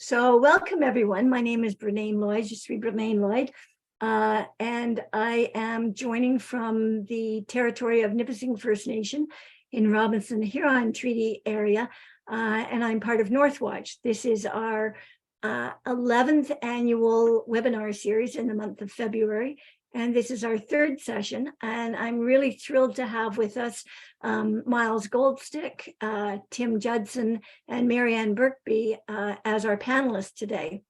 So welcome everyone. My name is Brenaine Lloyd, Je suis Brenaine Lloyd, and I am joining from the territory of Nipissing First Nation in Robinson Huron Treaty area, and I'm part of Northwatch. This is our 11th annual webinar series in the month of February, and this is our third session, and I'm really thrilled to have with us Miles Goldstick, Tim Judson, and Marianne Birkby as our panelists today.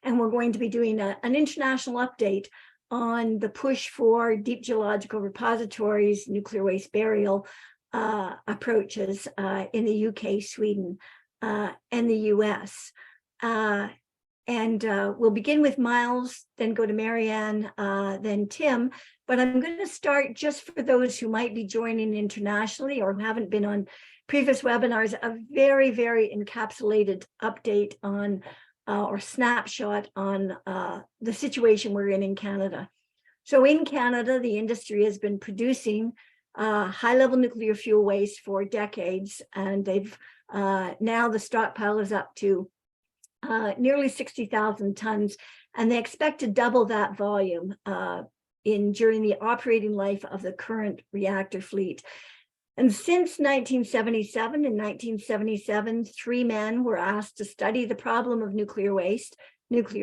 And we're going to be doing an international update on the push for deep geological repositories, nuclear waste burial approaches in the UK, Sweden, and the US. We'll begin with Miles, then go to Marianne, then Tim. But I'm going to start, just for those who might be joining internationally or haven't been on previous webinars, a very, very encapsulated update on or snapshot on the situation we're in Canada. So in Canada, the industry has been producing high-level nuclear fuel waste for decades, and they've now the stockpile is up to nearly 60,000 tons, and they expect to double that volume during the operating life of the current reactor fleet. And since 1977, three men were asked to study the problem of nuclear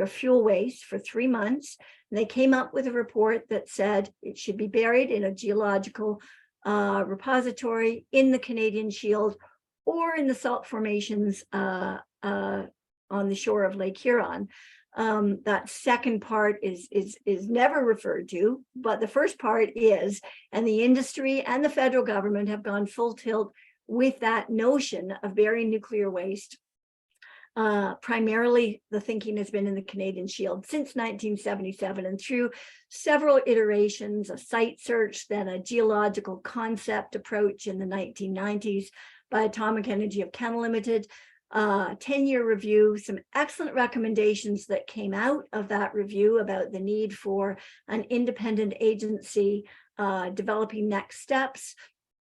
fuel waste for 3 months. And they came up with a report that said it should be buried in a geological repository in the Canadian Shield or in the salt formations on the shore of Lake Huron. That second part is never referred to, but the first part is, and the industry and the federal government have gone full tilt with that notion of burying nuclear waste. Primarily, the thinking has been in the Canadian Shield since 1977, and through several iterations, a site search, then a geological concept approach in the 1990s by Atomic Energy of Canada Limited, 10-year review, some excellent recommendations that came out of that review about the need for an independent agency developing next steps.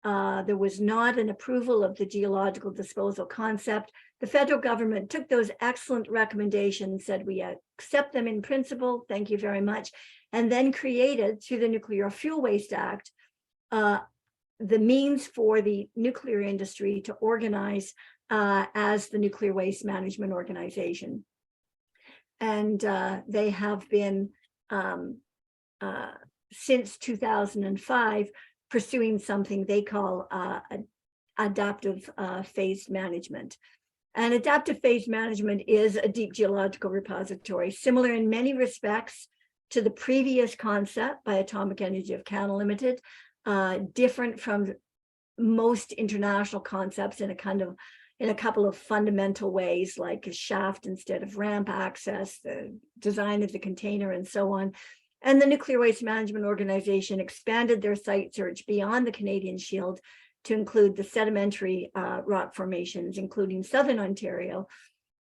There was not an approval of the geological disposal concept. The federal government took those excellent recommendations, said we accept them in principle, thank you very much, and then created, through the Nuclear Fuel Waste Act, the means for the nuclear industry to organize as the Nuclear Waste Management Organization. And they have been, since 2005, pursuing something they call adaptive phased management. And adaptive phased management is a deep geological repository, similar in many respects to the previous concept by Atomic Energy of Canada Limited, different from most international concepts in a couple of fundamental ways, like a shaft instead of ramp access, the design of the container, and so on. And the Nuclear Waste Management Organization expanded their site search beyond the Canadian Shield to include the sedimentary rock formations, including Southern Ontario.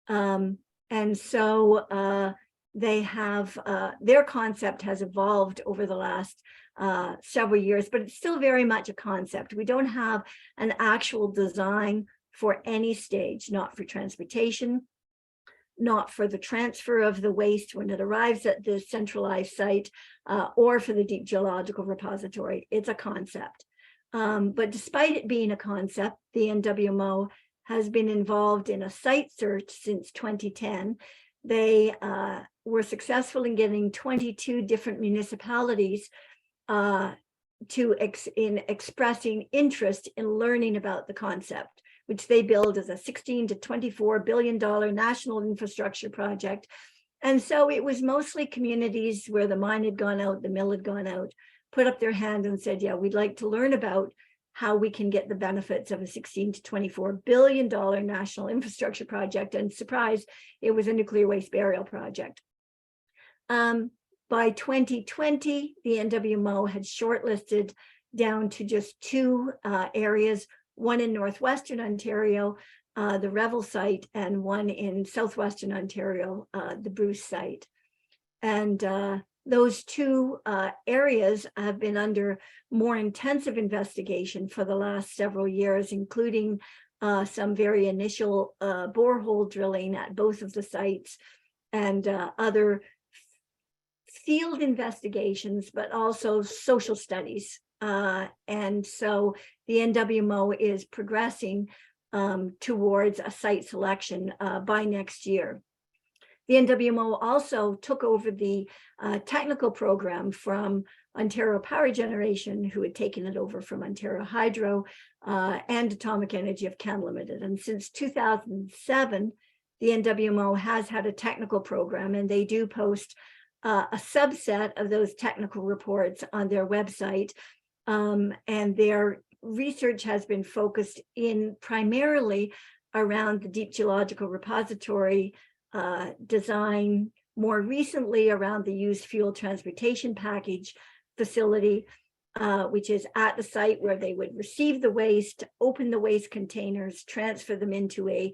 And so they have, their concept has evolved over the last several years, but it's still very much a concept. We don't have an actual design for any stage, not for transportation, not for the transfer of the waste when it arrives at the centralized site, or for the deep geological repository. It's a concept. But despite it being a concept, the NWMO has been involved in a site search since 2010. They were successful in getting 22 different municipalities in expressing interest in learning about the concept, which they build as a $16 to $24 billion national infrastructure project. And so it was mostly communities where the mine had gone out, the mill had gone out, put up their hand and said, yeah, we'd like to learn about how we can get the benefits of a $16 to $24 billion national infrastructure project. And surprise, it was a nuclear waste burial project. By 2020, the NWMO had shortlisted down to just two areas, one in northwestern Ontario, the Revel site, and one in southwestern Ontario, the Bruce site. And those two areas have been under more intensive investigation for the last several years, including some very initial borehole drilling at both of the sites, and other field investigations, but also social studies. And so the NWMO is progressing towards a site selection by next year. The NWMO also took over the technical program from Ontario Power Generation, who had taken it over from Ontario Hydro and Atomic Energy of Canada Limited. And since 2007, the NWMO has had a technical program, and they do post a subset of those technical reports on their website. And their research has been focused in primarily around the deep geological repository design, more recently around the used fuel transportation package facility, which is at the site where they would receive the waste, open the waste containers, transfer them into a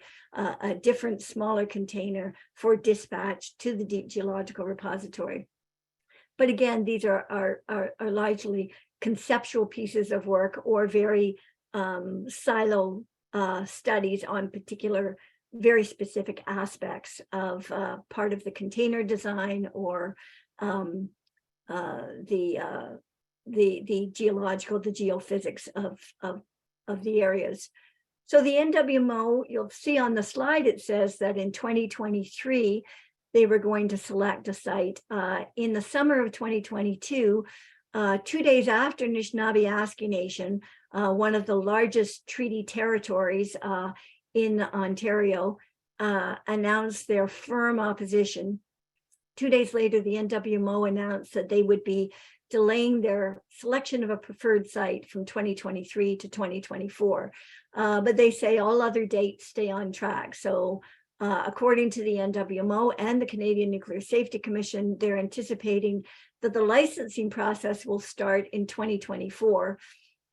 different smaller container for dispatch to the deep geological repository. But again, these are largely conceptual pieces of work, or very silo studies on particular, very specific aspects of part of the container design, or the geological, the geophysics of the areas. So the NWMO, you'll see on the slide, it says that in 2023, they were going to select a site. In the summer of 2022, 2 days after Anishinaabe Nation, one of the largest treaty territories in Ontario, announced their firm opposition. 2 days later, the NWMO announced that they would be delaying their selection of a preferred site from 2023 to 2024. But they say all other dates stay on track. So according to the NWMO and the Canadian Nuclear Safety Commission, they're anticipating that the licensing process will start in 2024,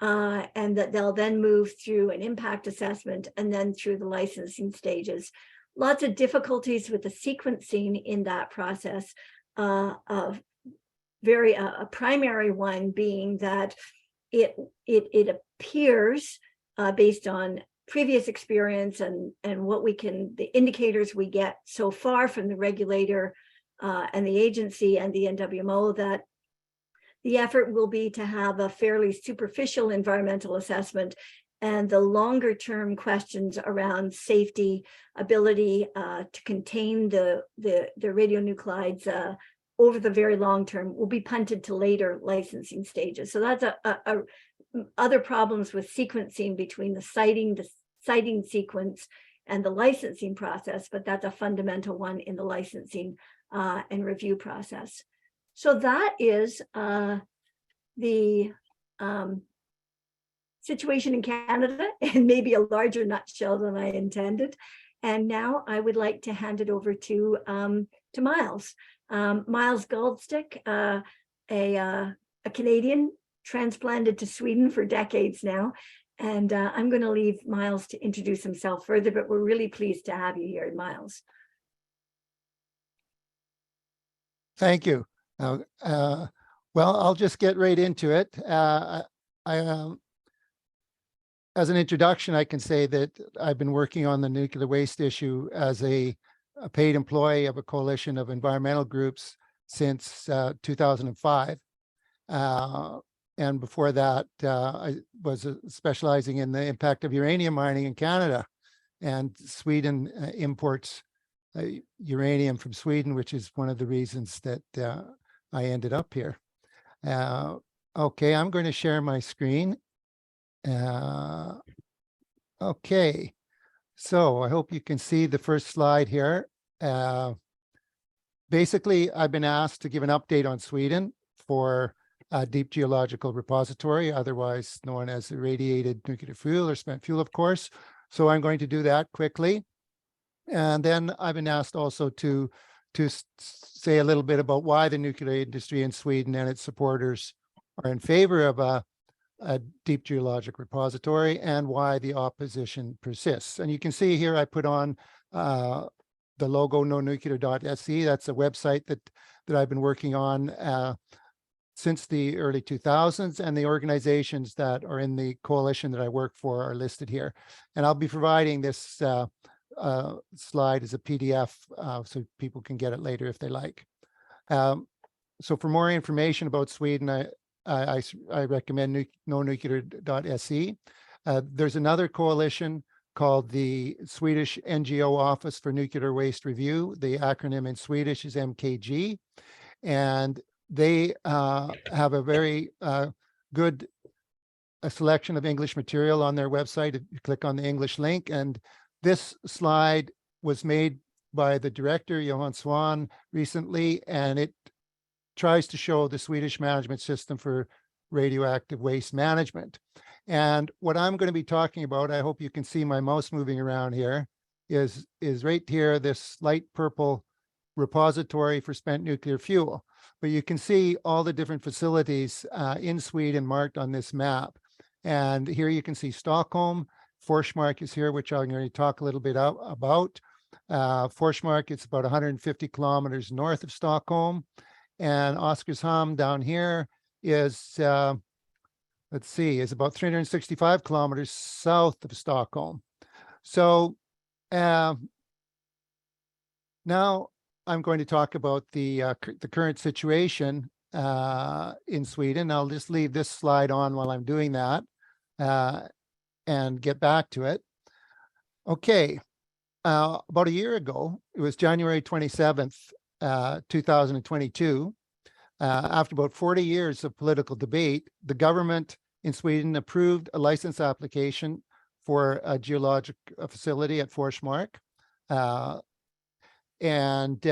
and that they'll then move through an impact assessment and then through the licensing stages. Lots of difficulties with the sequencing in that process, of a primary one being that it appears, based on previous experience and what the indicators we get so far from the regulator and the agency and the NWMO, that the effort will be to have a fairly superficial environmental assessment, and the longer term questions around safety, ability to contain the radionuclides over the very long term will be punted to later licensing stages. So that's other problems with sequencing between the siting sequence and the licensing process, but that's a fundamental one in the licensing and review process. So that is the situation in Canada, and maybe a larger nutshell than I intended. And now I would like to hand it over to Miles. Miles Goldstick, a Canadian transplanted to Sweden for decades now. And I'm going to leave Miles to introduce himself further, but we're really pleased to have you here, Miles. Thank you. Well, I'll just get right into it. As an introduction, I can say that I've been working on the nuclear waste issue as a paid employee of a coalition of environmental groups since 2005. And before that, I was specializing in the impact of uranium mining in Canada. And Sweden imports uranium from Sweden, which is one of the reasons that I ended up here. Okay, I'm going to share my screen. Okay, so I hope you can see the first slide here. Basically, I've been asked to give an update on Sweden for a deep geological repository, otherwise known as irradiated nuclear fuel or spent fuel, of course. So I'm going to do that quickly. And then I've been asked also to say a little bit about why the nuclear industry in Sweden and its supporters are in favor of a deep geologic repository, and why the opposition persists. And you can see here I put on the logo nonuclear.se. That's a website that I've been working on since the early 2000s, and the organizations that are in the coalition that I work for are listed here. And I'll be providing this slide as a PDF so people can get it later if they like. So for more information about Sweden, I recommend nonuclear.se. There's another coalition called the Swedish NGO Office for Nuclear Waste Review. The acronym in Swedish is MKG. And they have a very good selection of English material on their website. If you click on the English link, and this slide was made by the director, Johan Swan, recently, and it tries to show the Swedish management system for radioactive waste management. And what I'm going to be talking about, I hope you can see my mouse moving around here, is right here, this light purple repository for spent nuclear fuel. But you can see all the different facilities in Sweden marked on this map. And here you can see Stockholm. Forsmark is here, which I'm going to talk a little bit about. Forsmark, it's about 150 kilometers north of Stockholm. And Oskarshamn down here is, let's see, is about 365 kilometers south of Stockholm. So now I'm going to talk about the current situation in Sweden. I'll just leave this slide on while I'm doing that and get back to it. Okay, about a year ago, it was January 27th, 2022. After about 40 years of political debate, the government in Sweden approved a license application for a geologic facility at Forsmark. And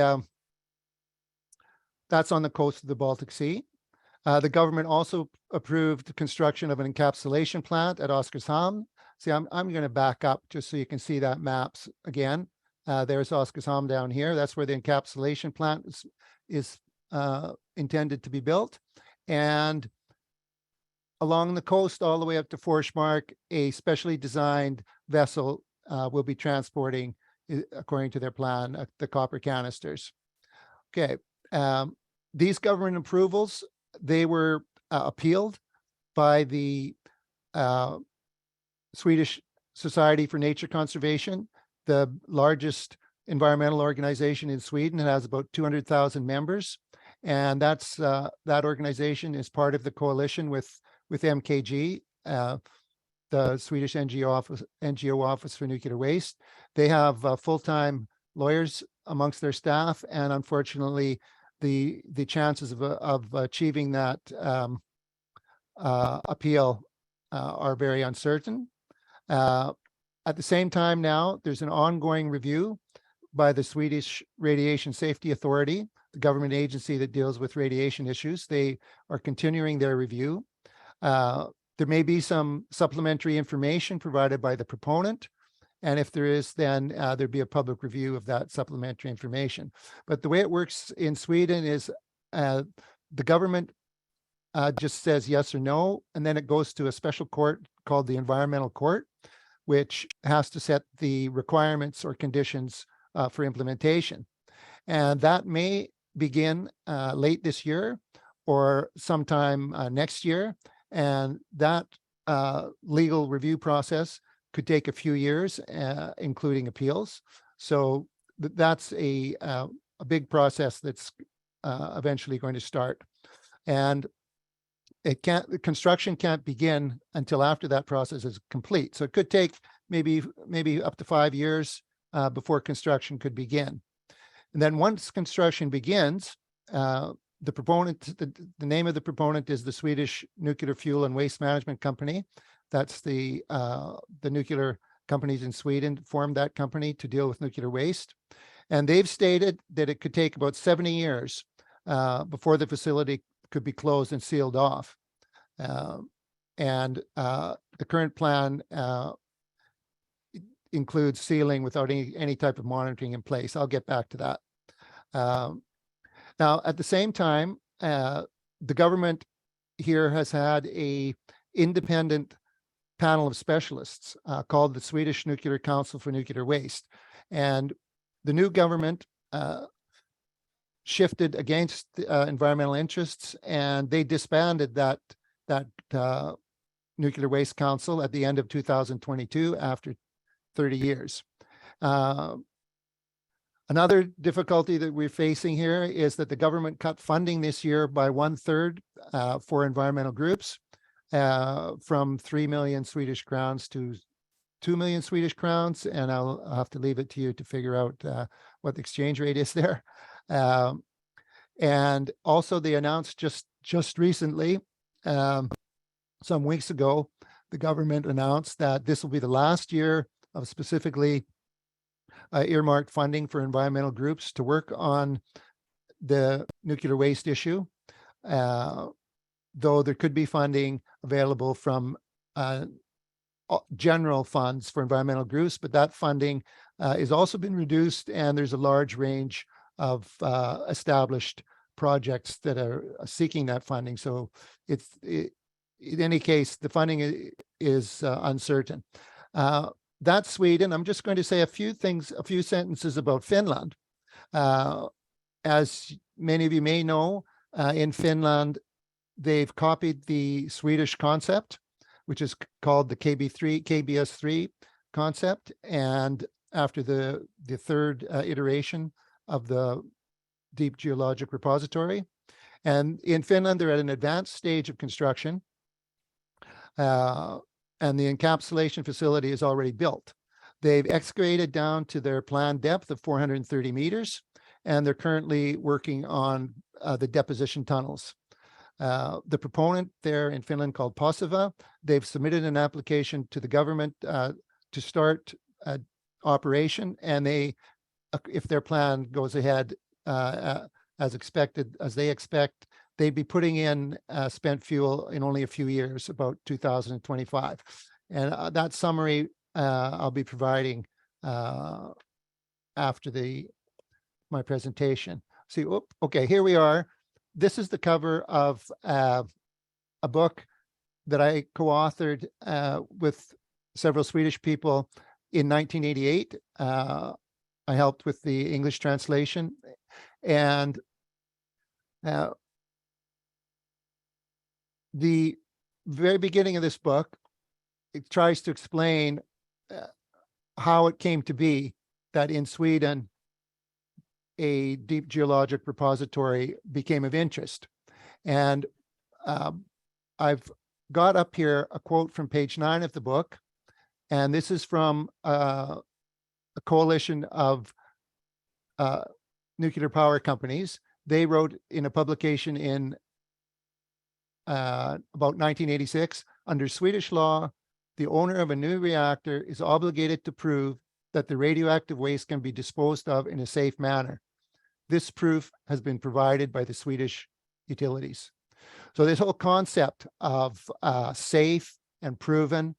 that's on the coast of the Baltic Sea. The government also approved the construction of an encapsulation plant at Oskarshamn. See, I'm going to back up just so you can see that maps again. There's Oskarshamn down here. That's where the encapsulation plant is intended to be built. And along the coast all the way up to Forsmark, a specially designed vessel will be transporting, according to their plan, the copper canisters. Okay, these government approvals, they were appealed by the Swedish Society for Nature Conservation, the largest environmental organization in Sweden. It has about 200,000 members, and that's that organization is part of the coalition with MKG, the Swedish NGO Office for Nuclear Waste. They have full-time lawyers amongst their staff, and unfortunately, the chances of achieving that appeal are very uncertain. At the same time now, there's an ongoing review by the Swedish Radiation Safety Authority, the government agency that deals with radiation issues. They are continuing their review. There may be some supplementary information provided by the proponent, and if there is, then there'd be a public review of that supplementary information. But the way it works in Sweden is the government just says yes or no, and then it goes to a special court called the Environmental Court, which has to set the requirements or conditions for implementation. And that may begin late this year or sometime next year. And that legal review process could take a few years, including appeals. So that's a big process that's eventually going to start. And the construction can't begin until after that process is complete. So it could take maybe up to 5 years before construction could begin. And then once construction begins, the proponent, the name of the proponent is the Swedish Nuclear Fuel and Waste Management Company. That's the nuclear companies in Sweden formed that company to deal with nuclear waste. And they've stated that it could take about 70 years before the facility could be closed and sealed off. And the current plan includes sealing without any type of monitoring in place. I'll get back to that. Now, at the same time, the government here has had an independent panel of specialists called the Swedish Nuclear Council for Nuclear Waste. And the new government shifted against environmental interests, and they disbanded that Nuclear Waste Council at the end of 2022 after 30 years. Another difficulty that we're facing here is that the government cut funding this year by 1/3 for environmental groups, from 3 million Swedish crowns to 2 million Swedish crowns. And I'll have to leave it to you to figure out what the exchange rate is there. And also they announced just recently, some weeks ago, the government announced that this will be the last year of specifically earmarked funding for environmental groups to work on the nuclear waste issue, though there could be funding available from general funds for environmental groups, but that funding has also been reduced, and there's a large range of established projects that are seeking that funding. So in any case, the funding is uncertain. That's Sweden. I'm just going to say a few sentences about Finland. As many of you may know, in Finland, they've copied the Swedish concept, which is called the KBS3 concept. And after the third iteration of the Deep Geologic Repository. And in Finland, they're at an advanced stage of construction. And the encapsulation facility is already built. They've excavated down to their planned depth of 430 meters, and they're currently working on the deposition tunnels. The proponent there in Finland, called Posiva, they've submitted an application to the government to start operation, and if their plan goes ahead as they expect, they'd be putting in spent fuel in only a few years, about 2025. And that summary I'll be providing after my presentation. See, okay, here we are. This is the cover of a book that I co-authored with several Swedish people in 1988. I helped with the English translation, and the very beginning of this book, it tries to explain how it came to be that in Sweden, a deep geologic repository became of interest. And I've got up here a quote from page 9 of the book, and this is from a coalition of nuclear power companies. They wrote in a publication in about 1986, under Swedish law, the owner of a new reactor is obligated to prove that the radioactive waste can be disposed of in a safe manner. This proof has been provided by the Swedish utilities. So this whole concept of safe and proven,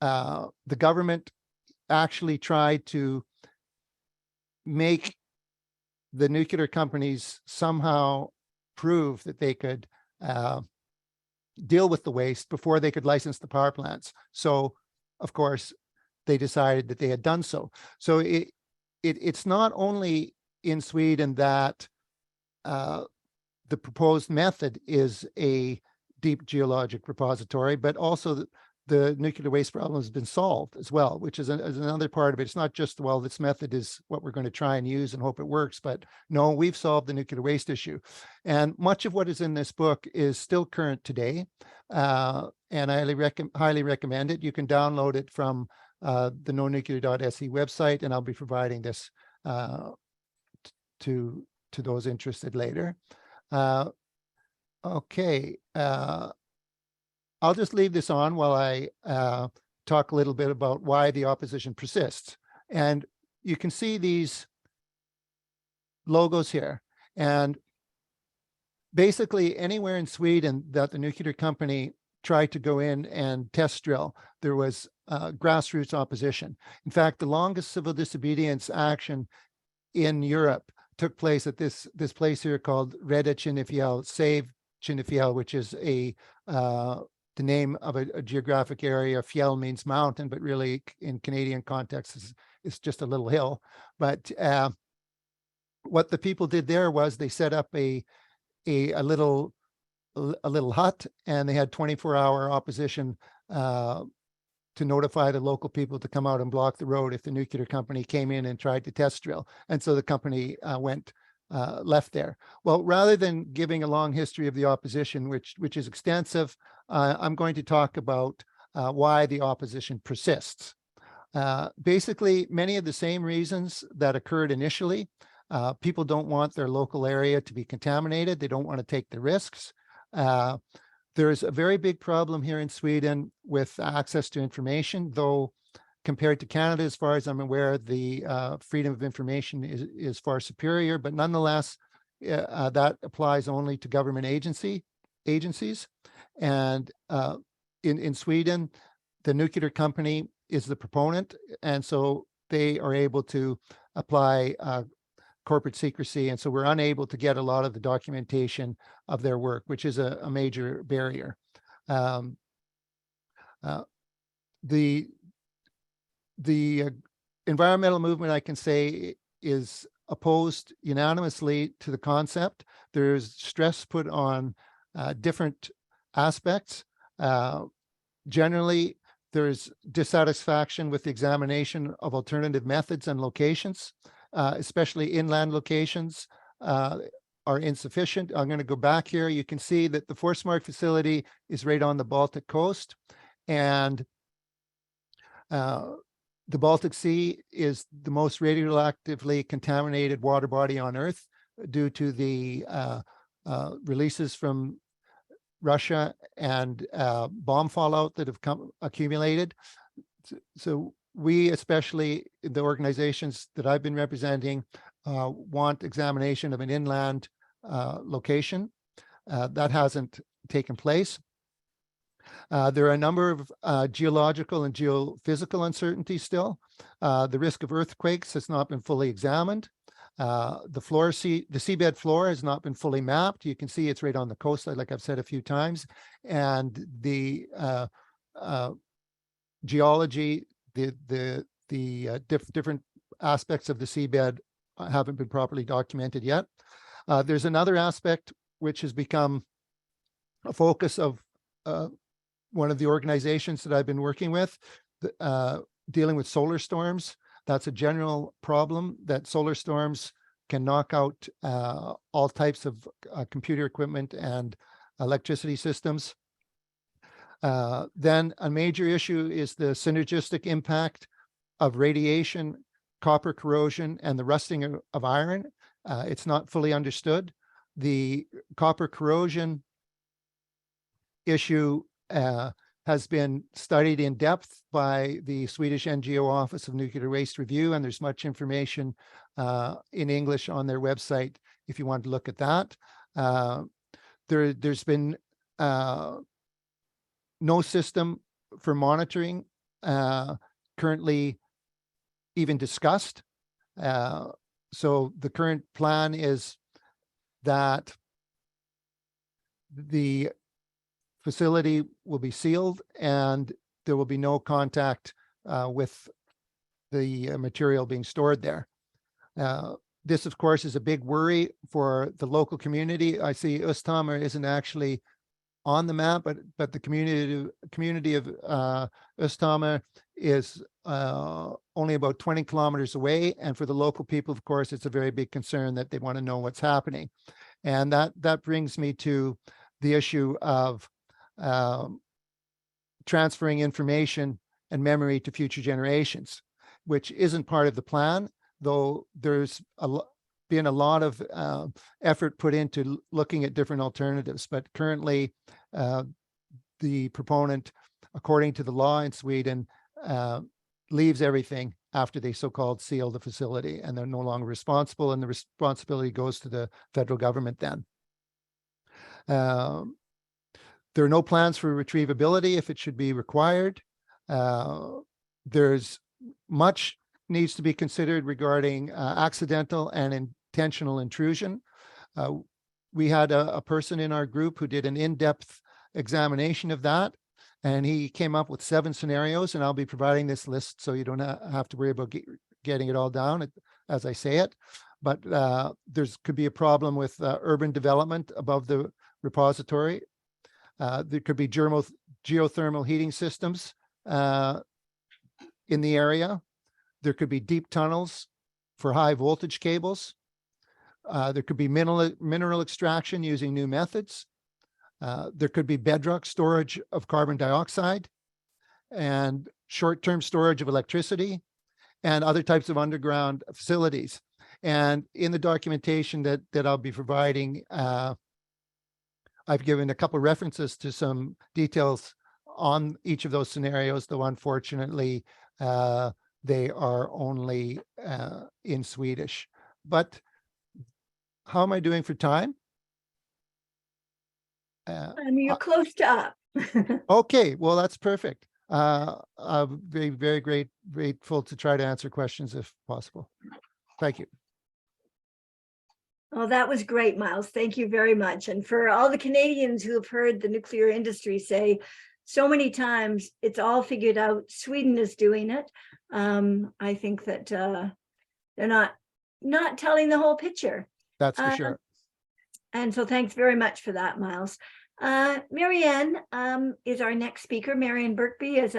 the government actually tried to make the nuclear companies somehow prove that they could deal with the waste before they could license the power plants. So, of course, they decided that they had done so. So it's not only in Sweden that the proposed method is a deep geologic repository, but also the nuclear waste problem has been solved as well, which is another part of it. It's not just, well, this method is what we're going to try and use and hope it works, but no, we've solved the nuclear waste issue. And much of what is in this book is still current today, and I highly recommend it. You can download it from the nonuclear.se website, and I'll be providing this to those interested later. Okay. I'll just leave this on while I talk a little bit about why the opposition persists. And you can see these logos here. And basically anywhere in Sweden that the nuclear company tried to go in and test drill, there was grassroots opposition. In fact, the longest civil disobedience action in Europe took place at this place here called Rädda Kinnefjäll, Save Kinnefjäll, which is the name of a geographic area. Fjäll means mountain, but really in Canadian context, it's just a little hill. But what the people did there was they set up a little hut, and they had 24-hour opposition to notify the local people to come out and block the road if the nuclear company came in and tried to test drill. And so the company left there. Well, rather than giving a long history of the opposition, which is extensive, I'm going to talk about why the opposition persists. Basically, many of the same reasons that occurred initially. People don't want their local area to be contaminated. They don't want to take the risks. There's a very big problem here in Sweden with access to information, though compared to Canada, as far as I'm aware, the freedom of information is far superior, but nonetheless, that applies only to government agencies. And in Sweden, the nuclear company is the proponent, and so they are able to apply corporate secrecy, and so we're unable to get a lot of the documentation of their work, which is a major barrier. The environmental movement, I can say, is opposed unanimously to the concept. There's stress put on different aspects. Generally, there's dissatisfaction with the examination of alternative methods and locations. Especially inland locations are insufficient. I'm going to go back here. You can see that the Forsmark facility is right on the Baltic coast, and the Baltic Sea is the most radioactively contaminated water body on Earth due to the releases from Russia and bomb fallout that have accumulated. So we, especially the organizations that I've been representing, want examination of an inland location. That hasn't taken place. There are a number of geological and geophysical uncertainties still. The risk of earthquakes has not been fully examined. The seabed floor has not been fully mapped. You can see it's right on the coast, like I've said a few times. And the geology, the different aspects of the seabed haven't been properly documented yet. There's another aspect which has become a focus of one of the organizations that I've been working with, dealing with solar storms. That's a general problem, that solar storms can knock out all types of computer equipment and electricity systems. Then a major issue is the synergistic impact of radiation, copper corrosion, and the rusting of iron. It's not fully understood. The copper corrosion issue has been studied in depth by the Swedish NGO Office of Nuclear Waste Review, and there's much information in English on their website if you want to look at that. There's been no system for monitoring currently even discussed. So the current plan is that the facility will be sealed and there will be no contact with the material being stored there. This, of course, is a big worry for the local community. I see Östhammar isn't actually on the map, but the community of Östhammar is only about 20 kilometers away. And for the local people, of course, it's a very big concern that they want to know what's happening. And that brings me to the issue of transferring information and memory to future generations, which isn't part of the plan, though there's been a lot of effort put into looking at different alternatives. But currently, the proponent, according to the law in Sweden, leaves everything after they so-called seal the facility, and they're no longer responsible, and the responsibility goes to the federal government then. There are no plans for retrievability if it should be required. There's much needs to be considered regarding accidental and intentional intrusion. We had a person in our group who did an in-depth examination of that, and he came up with 7 scenarios, and I'll be providing this list so you don't have to worry about getting it all down as I say it. but could be a problem with urban development above the repository. There could be geothermal heating systems in the area. There could be deep tunnels for high voltage cables. There could be mineral extraction using new methods. There could be bedrock storage of carbon dioxide and short-term storage of electricity and other types of underground facilities. And in the documentation that I'll be providing, I've given a couple of references to some details on each of those scenarios, though unfortunately, they are only in Swedish. But how am I doing for time? You're close to up. Okay, well, that's perfect. I'll be very grateful to try to answer questions if possible. Thank you. Oh, that was great, Miles. Thank you very much. And for all the Canadians who have heard the nuclear industry say so many times, it's all figured out, Sweden is doing it. I think that they're not telling the whole picture. That's for sure. And so thanks very much for that, Miles. Marianne is our next speaker. Marianne Birkby is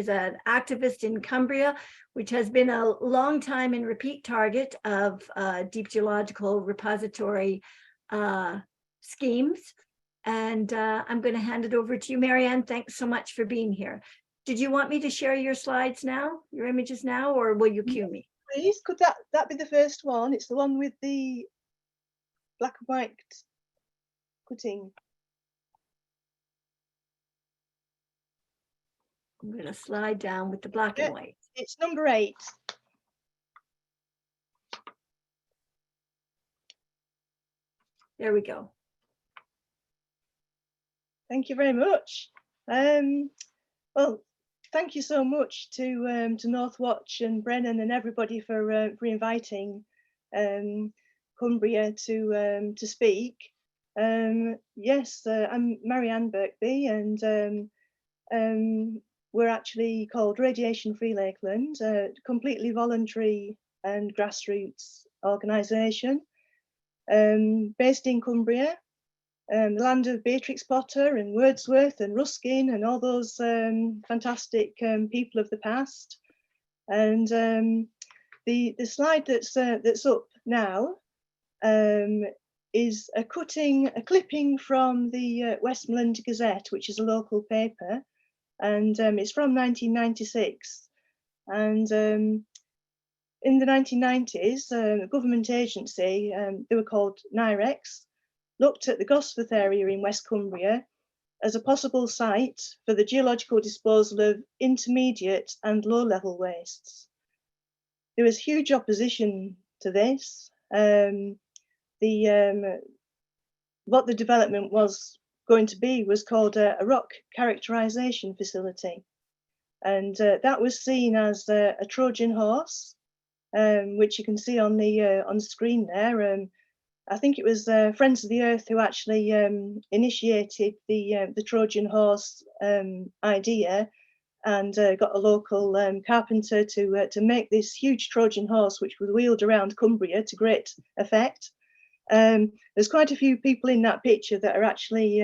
an activist in Cumbria, which has been a long time and repeat target of deep geological repository schemes. And I'm going to hand it over to you, Marianne. Thanks so much for being here. Did you want me to share your slides now, your images now, or will you cue me? Please, could that be the first one? It's the one with the black and white cutting. I'm going to slide down with the black and white. It's number 8. There we go. Thank you very much. Well, thank you so much to Northwatch and Brennan and everybody for inviting Cumbria to speak. Yes, I'm Marianne Birkby, and we're actually called Radiation Free Lakeland, a completely voluntary and grassroots organisation based in Cumbria, the land of Beatrix Potter and Wordsworth and Ruskin and all those fantastic people of the past. And the slide that's up now is a clipping from the Westmoreland Gazette, which is a local paper. And it's from 1996. And in the 1990s, a government agency, they were called NIREX, looked at the Gosforth area in West Cumbria as a possible site for the geological disposal of intermediate and low-level wastes. There was huge opposition to this. What the development was going to be was called a rock characterization facility, and that was seen as a Trojan horse, which you can see on the screen there. I think it was Friends of the Earth who actually initiated the Trojan horse idea, and got a local carpenter to make this huge Trojan horse, which was wheeled around Cumbria to great effect. There's quite a few people in that picture that are actually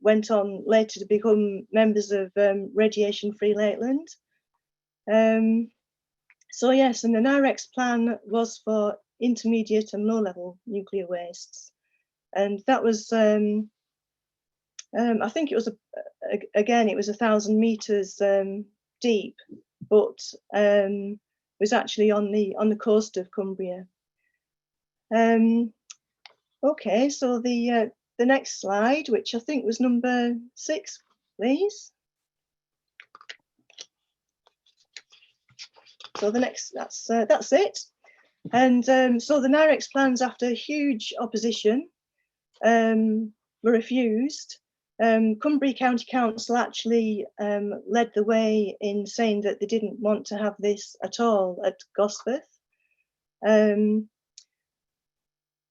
went on later to become members of Radiation Free Lakeland. So yes, and the NIREX plan was for intermediate and low-level nuclear wastes, and that was I think it was again it was 1,000 meters deep, but was actually on the coast of Cumbria. Okay, so the next slide, which I think was number 6, please. So the next, that's it. And so the NIREX plans, after huge opposition, were refused. Cumbria County Council actually led the way in saying that they didn't want to have this at all at Gosforth.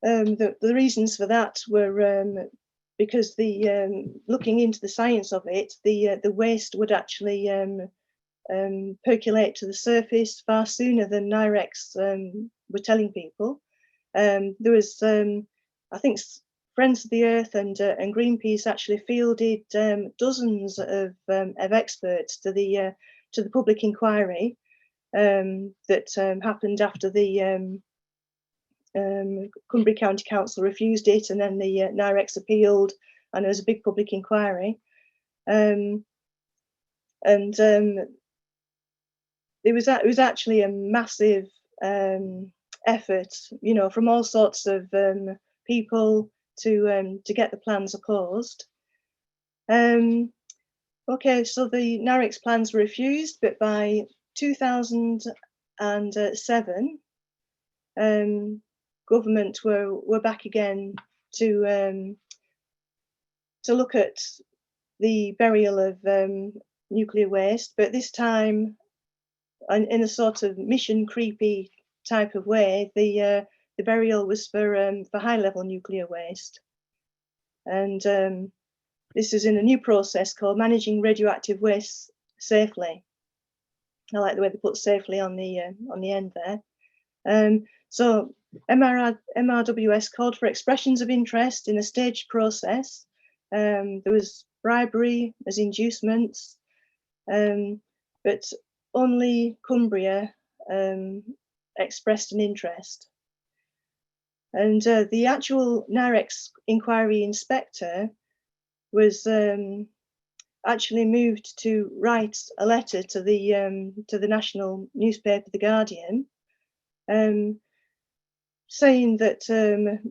The reasons for that were because looking into the science of it, the waste would actually percolate to the surface far sooner than NIREX were telling people. There was, I think, Friends of the Earth and Greenpeace actually fielded dozens of experts to the public inquiry that happened after the Cumbria County Council refused it, and then the NIREX appealed, and there was a big public inquiry. It was actually a massive effort, you know, from all sorts of people to get the plans opposed. Okay, so the NIREX plans were refused, but by 2007, government were back again to look at the burial of nuclear waste, but this time in a sort of mission creepy type of way. The burial was for high level nuclear waste, and this is in a new process called managing radioactive waste safely. I like the way they put safely on the end there. So MRWS called for expressions of interest in a staged process. There was bribery as inducements, but only Cumbria expressed an interest. And the actual NIREX inquiry inspector was actually moved to write a letter to the national newspaper, The Guardian, saying that,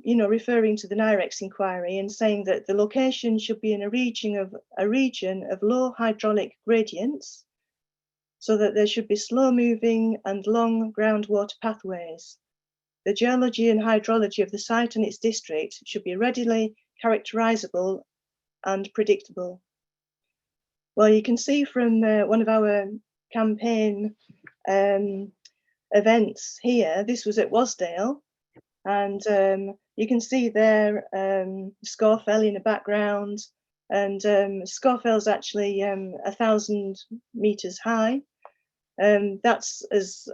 you know, referring to the NIREX inquiry and saying that the location should be in a region of low hydraulic gradients, so that there should be slow moving and long groundwater pathways. The geology and hydrology of the site and its district should be readily characterizable and predictable. Well, you can see from one of our campaign events here, this was at Wasdale, and you can see there Scawfell in the background, and Scawfell's actually 1,000 meters high. That's as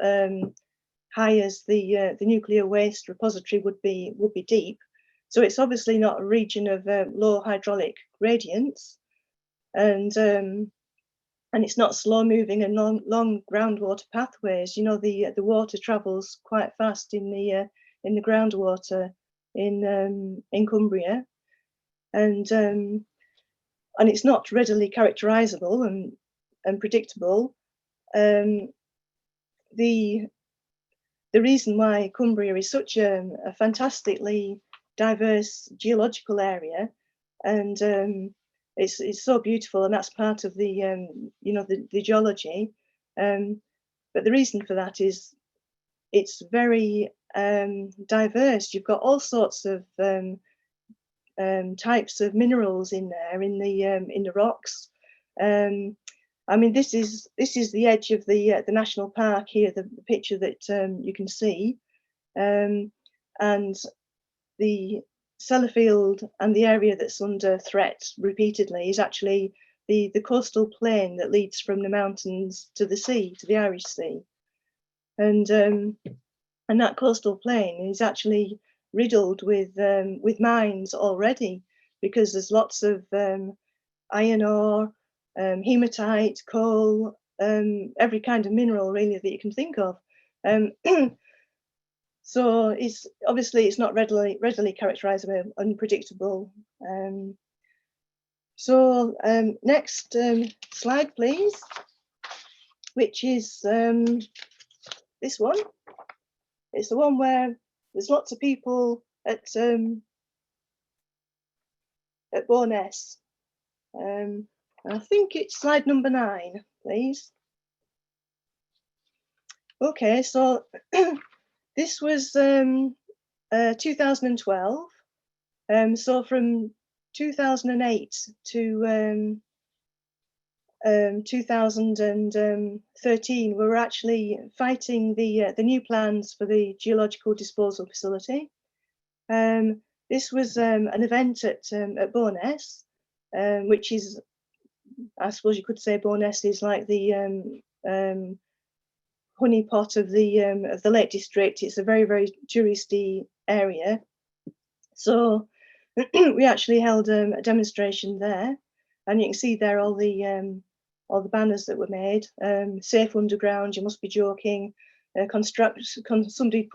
high as the nuclear waste repository would be deep. So it's obviously not a region of low hydraulic gradients, and it's not slow moving and long groundwater pathways. You know, the water travels quite fast in the groundwater in Cumbria, and it's not readily characterizable and predictable. The reason why Cumbria is such a fantastically diverse geological area, and it's so beautiful, and that's part of the you know, the geology. But the reason for that is it's very diverse. You've got all sorts of types of minerals in there in the rocks. I mean, this is the edge of the national park here, the picture that you can see, and the Sellafield and the area that's under threat repeatedly is actually the coastal plain that leads from the mountains to the sea, to the Irish Sea, and that coastal plain is actually riddled with mines already, because there's lots of iron ore, hematite, coal, every kind of mineral really that you can think of. So it's not readily characterizable, unpredictable. So next slide, please, which is this one. It's the one where there's lots of people at Bo'ness. I think it's slide number 9, please. Okay, so this was 2012. So from 2008 to 2013, we were actually fighting the new plans for the geological disposal facility. This was an event at Bo'ness, which is, I suppose you could say, Bo'ness is like the honeypot of the Lake District. It's a very, very touristy area. So we actually held a demonstration there, and you can see there all the banners that were made. Safe underground, you must be joking. Somebody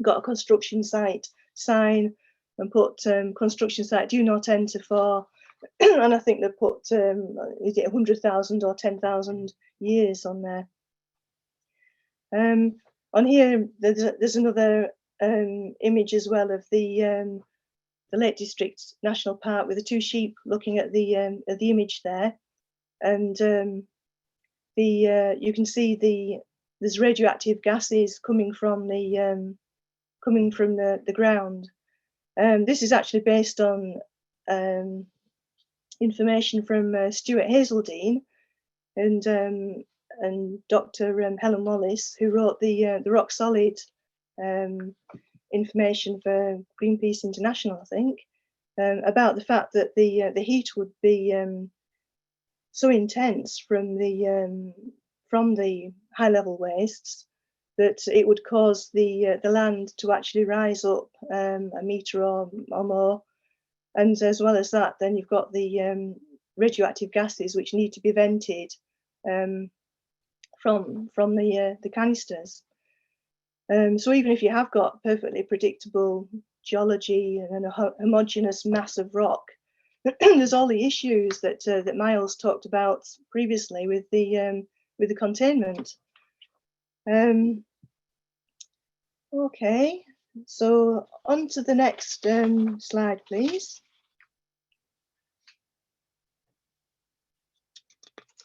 got a construction site sign and put construction site do not enter for, and I think they put is it 100,000 or 10,000 years on there. On here there's another image as well of the Lake District National Park with the two sheep looking at the image there, and you can see there's radioactive gases coming from the ground. This is actually based on information from Stuart Hazeldine and Dr. Helen Wallace, who wrote the rock solid information for Greenpeace International, I think, about the fact that the heat would be so intense from the high level wastes that it would cause the land to actually rise up a metre or more. And as well as that, then you've got the radioactive gases which need to be vented from the canisters. So even if you have got perfectly predictable geology and a homogeneous mass of rock, there's all the issues that Miles talked about previously with the containment. Okay, so on to the next slide, please.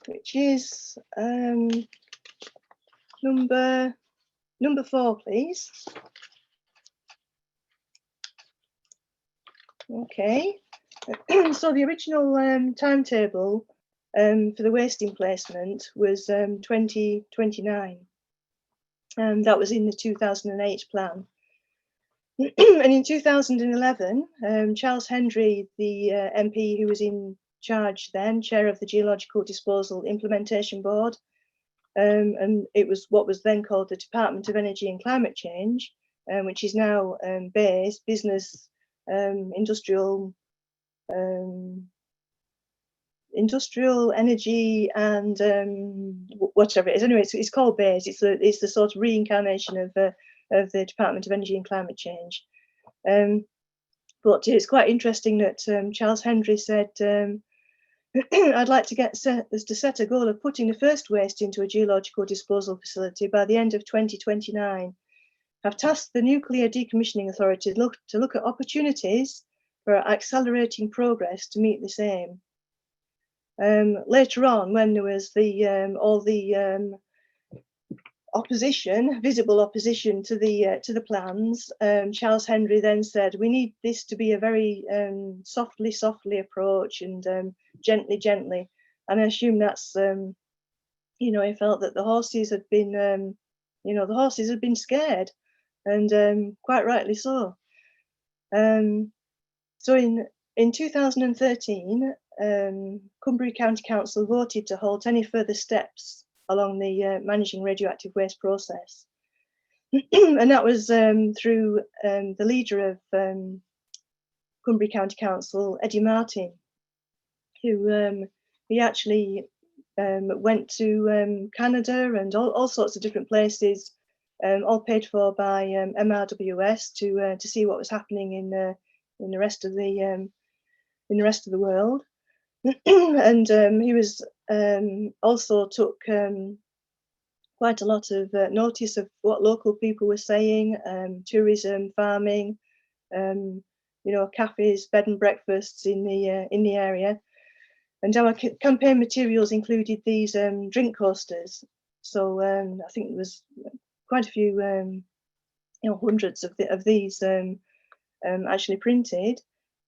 Which is number 4, please. Okay, so the original timetable for the waste emplacement was 2029. That was in the 2008 plan. And in 2011, Charles Hendry, the MP who was in charge then, chair of the Geological Disposal Implementation Board, and it was what was then called the Department of Energy and Climate Change, which is now BEIS, Business Industrial Energy and whatever it is. Anyway, it's called BEIS. It's the sort of reincarnation of the Department of Energy and Climate Change. But it's quite interesting that Charles Hendry said, I'd like to set a goal of putting the first waste into a geological disposal facility by the end of 2029. I've tasked the Nuclear Decommissioning Authority to look at opportunities for accelerating progress to meet this aim. Later on, when there was all the opposition, visible opposition to the plans, Charles Hendry then said, we need this to be a very softly approach and gently. And I assume that's he felt that the horses had been scared, and quite rightly so. So in 2013, Cumbria County Council voted to halt any further steps along the managing radioactive waste process. And that was through the leader of Cumbria County Council, Eddie Martin, who he actually went to Canada and all sorts of different places, all paid for by MRWS to see what was happening in the rest of the world. And he was also took quite a lot of notice of what local people were saying, tourism, farming, cafes, bed and breakfasts in the area. And our campaign materials included these drink coasters. So I think there was quite a few, hundreds of these actually printed,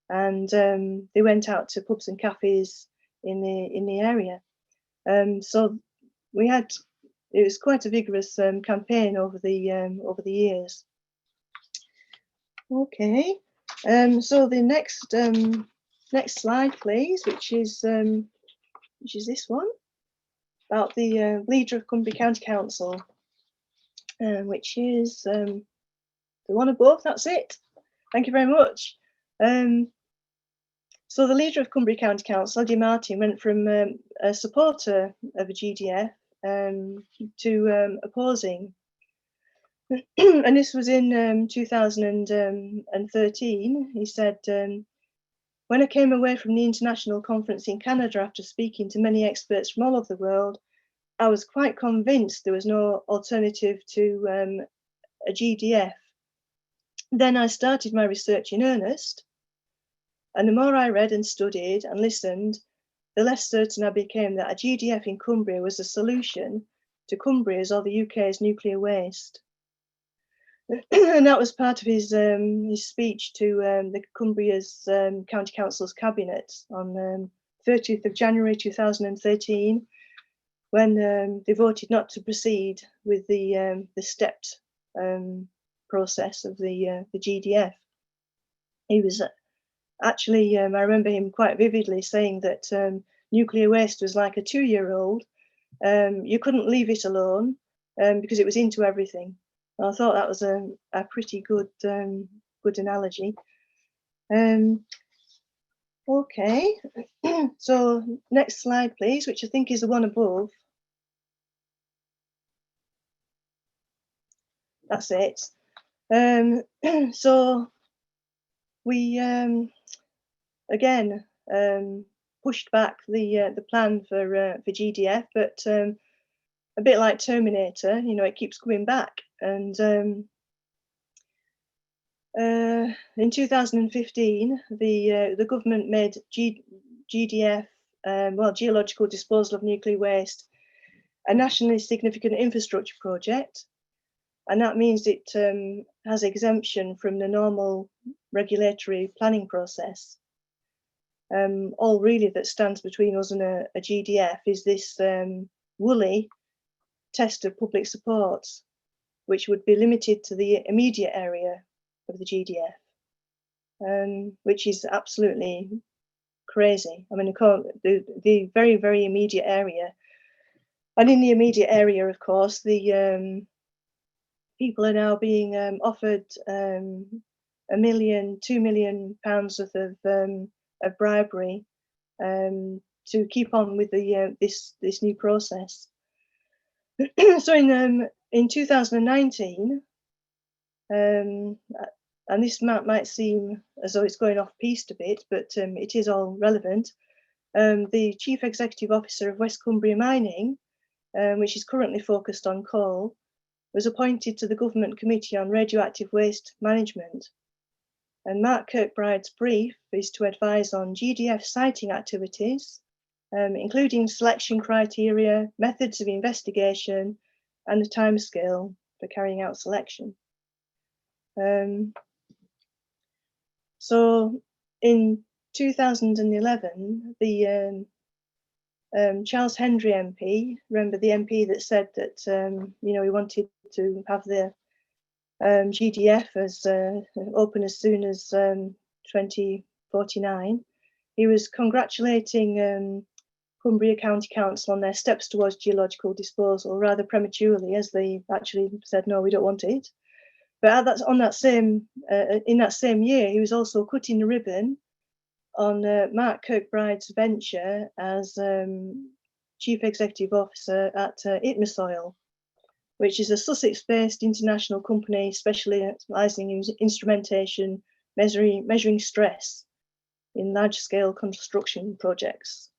and they went out to pubs and cafes in the area. So it was quite a vigorous campaign over the years. Okay, so the next slide, please, which is this one. about the leader of Cumbria County Council, which is the one above. That's it. Thank you very much. So the leader of Cumbria County Council, Eddie Martin, went from a supporter of a GDF to opposing. And this was in 2013. He said, when I came away from the international conference in Canada after speaking to many experts from all over the world, I was quite convinced there was no alternative to a GDF. Then I started my research in earnest. And the more I read and studied and listened, the less certain I became that a GDF in Cumbria was a solution to Cumbria's or the UK's nuclear waste. And that was part of his speech to the Cumbria's County Council's Cabinet on 30th of January 2013, when they voted not to proceed with the stepped process of the GDF. He was actually, I remember him quite vividly saying that nuclear waste was like a 2-year-old. You couldn't leave it alone because it was into everything. And I thought that was a pretty good good analogy. Okay, so next slide, please, which I think is the one above. That's it. So we again pushed back the plan for GDF, but a bit like Terminator, you know, it keeps coming back. And in 2015, the government made GDF, well, geological disposal of nuclear waste, a nationally significant infrastructure project. And that means it has exemption from the normal regulatory planning process. All really that stands between us and a GDF is this woolly test of public support, which would be limited to the immediate area of the GDF, which is absolutely crazy. I mean, the very, very immediate area. And in the immediate area, of course, the people are now being offered £1 million, £2 million worth of bribery to keep on with the this new process. So in 2019, and this might seem as though it's going off piste a bit, but it is all relevant. The Chief Executive Officer of West Cumbria Mining, which is currently focused on coal, was appointed to the Government Committee on Radioactive Waste Management. And Mark Kirkbride's brief is to advise on GDF siting activities, including selection criteria, methods of investigation, and the timescale for carrying out selection. So in 2011, the Charles Hendry MP, remember the MP that said that you know, he wanted to have the GDF as open as soon as 2049. He was congratulating Cumbria County Council on their steps towards geological disposal rather prematurely, as they actually said, no, we don't want it. But in that same year, he was also cutting the ribbon on Mark Kirkbride's venture as Chief Executive Officer at Itmasoil, which is a Sussex-based international company specialising in instrumentation, measuring stress in large-scale construction projects.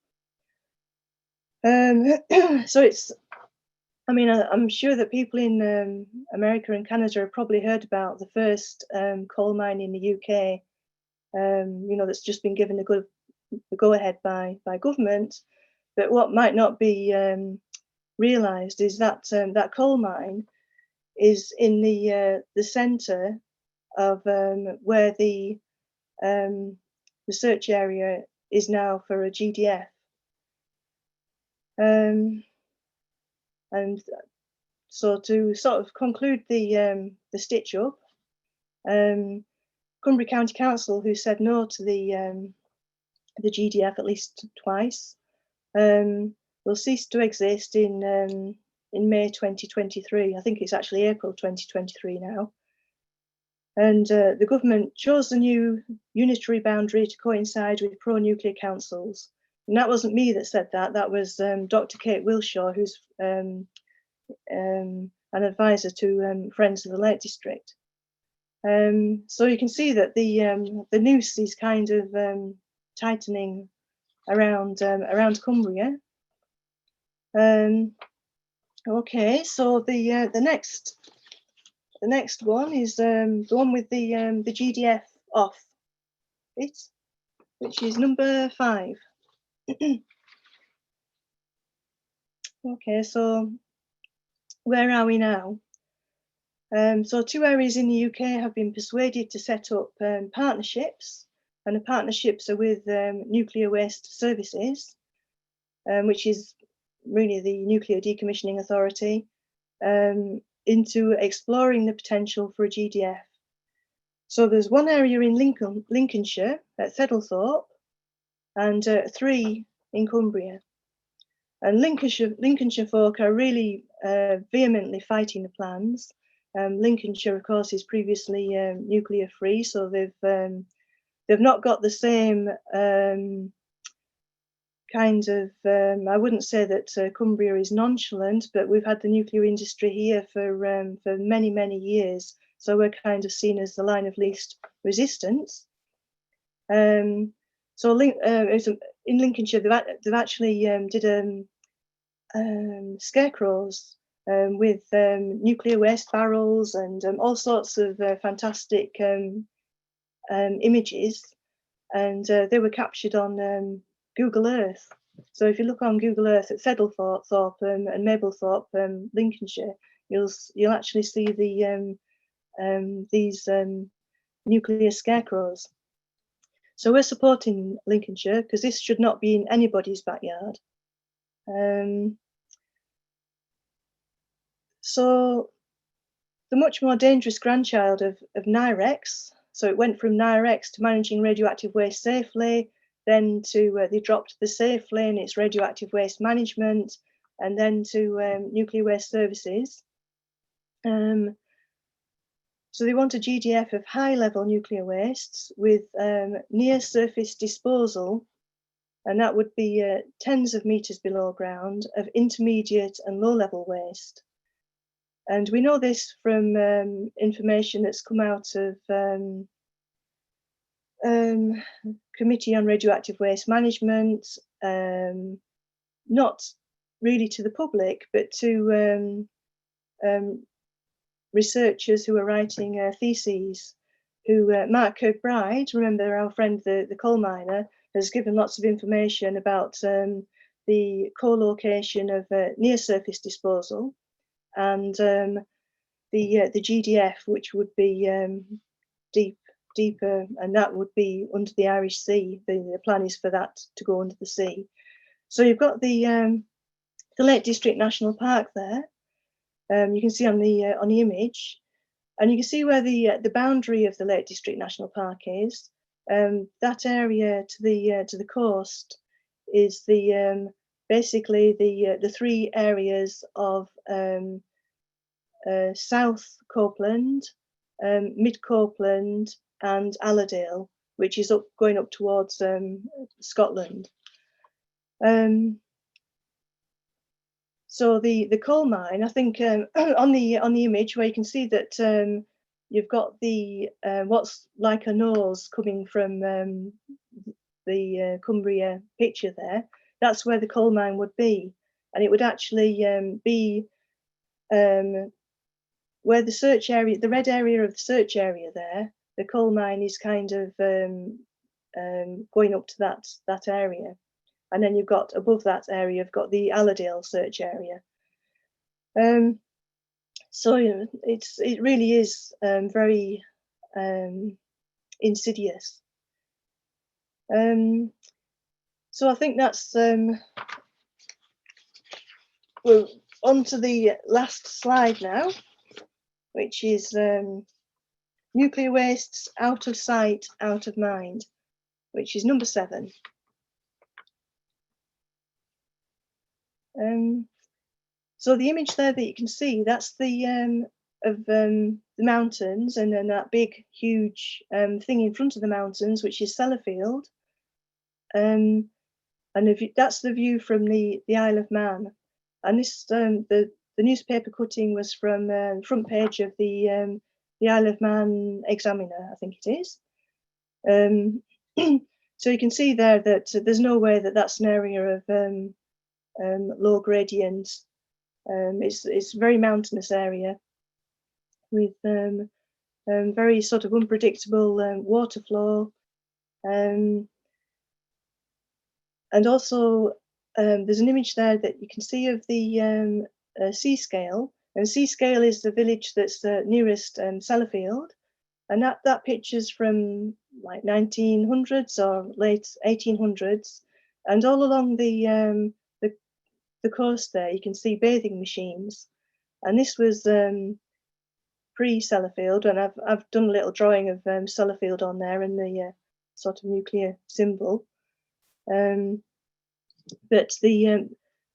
So it's, I mean, I'm sure that people in America and Canada have probably heard about the first coal mine in the UK, you know, that's just been given the go-ahead by government. But what might not be realised is that that coal mine is in the centre of where the research area is now for a GDF. And so to sort of conclude the stitch up, Cumbria County Council, who said no to the GDF at least twice, will cease to exist in May 2023. I think it's actually April 2023 now. And the government chose the new unitary boundary to coincide with pro-nuclear councils. And that wasn't me that said that. That was Dr. Kate Wilshaw, who's an advisor to Friends of the Lake District. So you can see that the noose is kind of tightening around Cumbria. Okay, so the next one is the one with the GDF off it, which is number 5. Okay, so where are we now? So 2 areas in the UK have been persuaded to set up partnerships, and the partnerships are with Nuclear Waste Services, which is really the Nuclear Decommissioning Authority, into exploring the potential for a GDF. So there's one area in Lincolnshire at Thedlethorpe, and 3 in Cumbria. And Lincolnshire folk are really vehemently fighting the plans. Lincolnshire, of course, is previously nuclear free, so they've not got the same kind of, I wouldn't say that Cumbria is nonchalant, but we've had the nuclear industry here for many, many years. So we're kind of seen as the line of least resistance. So in Lincolnshire, they've actually did scarecrows with nuclear waste barrels and all sorts of fantastic images, and they were captured on Google Earth. So if you look on Google Earth at Thedlethorpe and Mablethorpe, Lincolnshire, you'll actually see these nuclear scarecrows. So we're supporting Lincolnshire because this should not be in anybody's backyard. So the much more dangerous grandchild of NIREX, so it went from NIREX to managing radioactive waste safely, then to they dropped the safely and its radioactive waste management, and then to Nuclear Waste Services. So they want a GDF of high-level nuclear wastes with near-surface disposal, and that would be tens of meters below ground, of intermediate and low-level waste. And we know this from information that's come out of Committee on Radioactive Waste Management, not really to the public, but to researchers who are writing theses, who Mark Kirkbride, remember our friend the coal miner, has given lots of information about the co-location of near-surface disposal and the GDF, which would be deeper, and that would be under the Irish Sea. The plan is for that to go under the sea. So you've got the Lake District National Park there. You can see on the image, and you can see where the boundary of the Lake District National Park is. That area to the coast is the basically the 3 areas of South Copeland, Mid Copeland, and Allerdale, which is going up towards Scotland. So the coal mine, I think on the image where you can see that you've got the what's like a nose coming from the Cumbria picture there. That's where the coal mine would be, and it would actually be where the search area, the red area of the search area there. The coal mine is kind of going up to that area. And then you've got above that area, you've got the Allerdale search area. So it really is very insidious. So I think that's we're on to the last slide now, which is nuclear wastes out of sight, out of mind, which is number 7. So the image there that you can see, that's the mountains, and then that big, huge thing in front of the mountains, which is Sellafield. And that's the view from the Isle of Man. And this the newspaper cutting was from the front page of the Isle of Man Examiner, I think it is. So you can see there that there's no way that that's an area of low gradient. It's a very mountainous area with very sort of unpredictable water flow. And also there's an image there that you can see of the Seascale. And Seascale is the village that's nearest Sellafield. And that picture's from like 1900s or late 1800s. And all along the coast there, you can see bathing machines. And this was pre-Sellafield, and I've done a little drawing of Sellafield on there and the sort of nuclear symbol. But the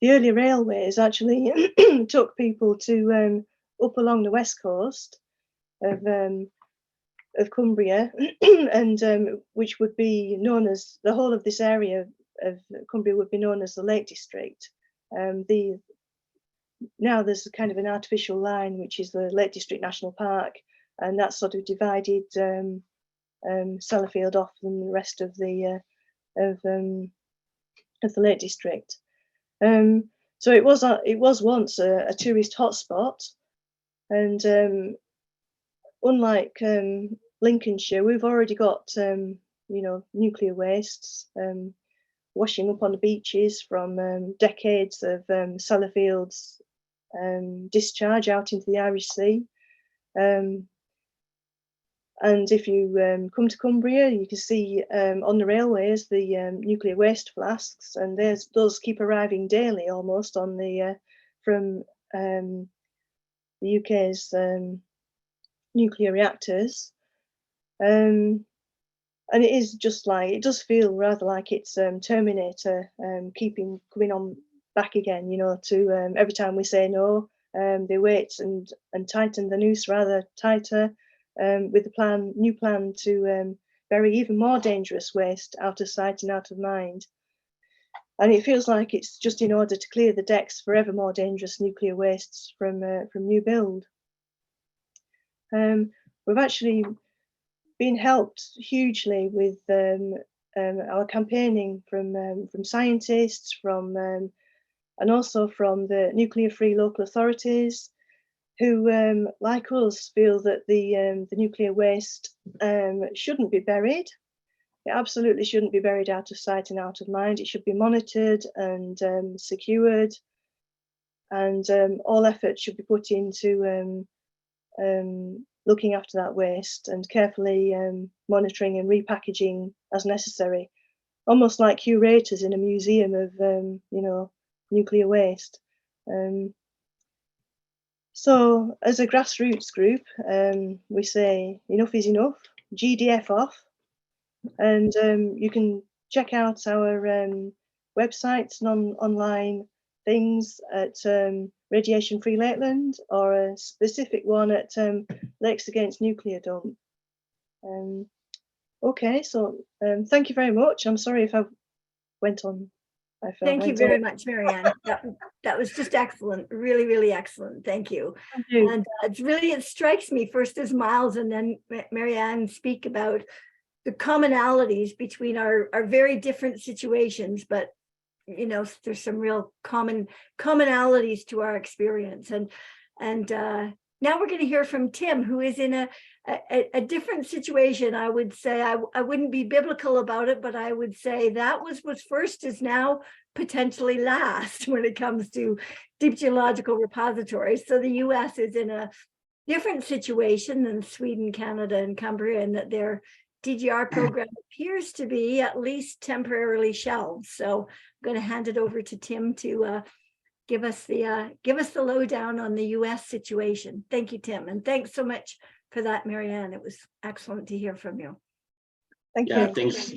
early railways actually took people to up along the west coast of Cumbria, and which would be known as, the whole of this area of Cumbria would be known as the Lake District. Now there's kind of an artificial line, which is the Lake District National Park, and that sort of divided Sellafield off from the rest of the Lake District. So it was once a tourist hotspot, and unlike Lincolnshire, we've already got nuclear wastes washing up on the beaches from decades of Sellafield's discharge out into the Irish Sea. And if you come to Cumbria, you can see on the railways the nuclear waste flasks, and those keep arriving daily almost on the from the UK's nuclear reactors. And it is just like, it does feel rather like it's Terminator coming on back again, to every time we say no, they wait and tighten the noose rather tighter with the new plan to bury even more dangerous waste out of sight and out of mind. And it feels like it's just in order to clear the decks for ever more dangerous nuclear wastes from new build. We've actually been helped hugely with our campaigning from scientists, and also from the nuclear-free local authorities, who, like us, feel that the nuclear waste shouldn't be buried. It absolutely shouldn't be buried out of sight and out of mind. It should be monitored and secured, and all effort should be put into looking after that waste and carefully monitoring and repackaging as necessary, almost like curators in a museum of nuclear waste. So as a grassroots group, we say enough is enough, GDF off, and you can check out our websites and online things at Radiation Free Lakeland, or a specific one at Lakes Against Nuclear Dump. Okay, so thank you very much. I'm sorry if I went on. Thank you very much, Marianne. That was just excellent, really, really excellent. Thank you. Thank you. And it strikes me first as Miles and then Marianne speak about the commonalities between our very different situations, but there's some real commonalities to our experience. And now we're going to hear from Tim, who is in a different situation. I would say I wouldn't be biblical about it, but I would say that was first is now potentially last when it comes to deep geological repositories. So the US is in a different situation than Sweden, Canada, and Cumbria, in that their DGR program appears to be at least temporarily shelved. So I'm going to hand it over to Tim to give us the lowdown on the US situation. Thank you, Tim, and thanks so much for that, Marianne. It was excellent to hear from you. Thank Yeah, you. thanks.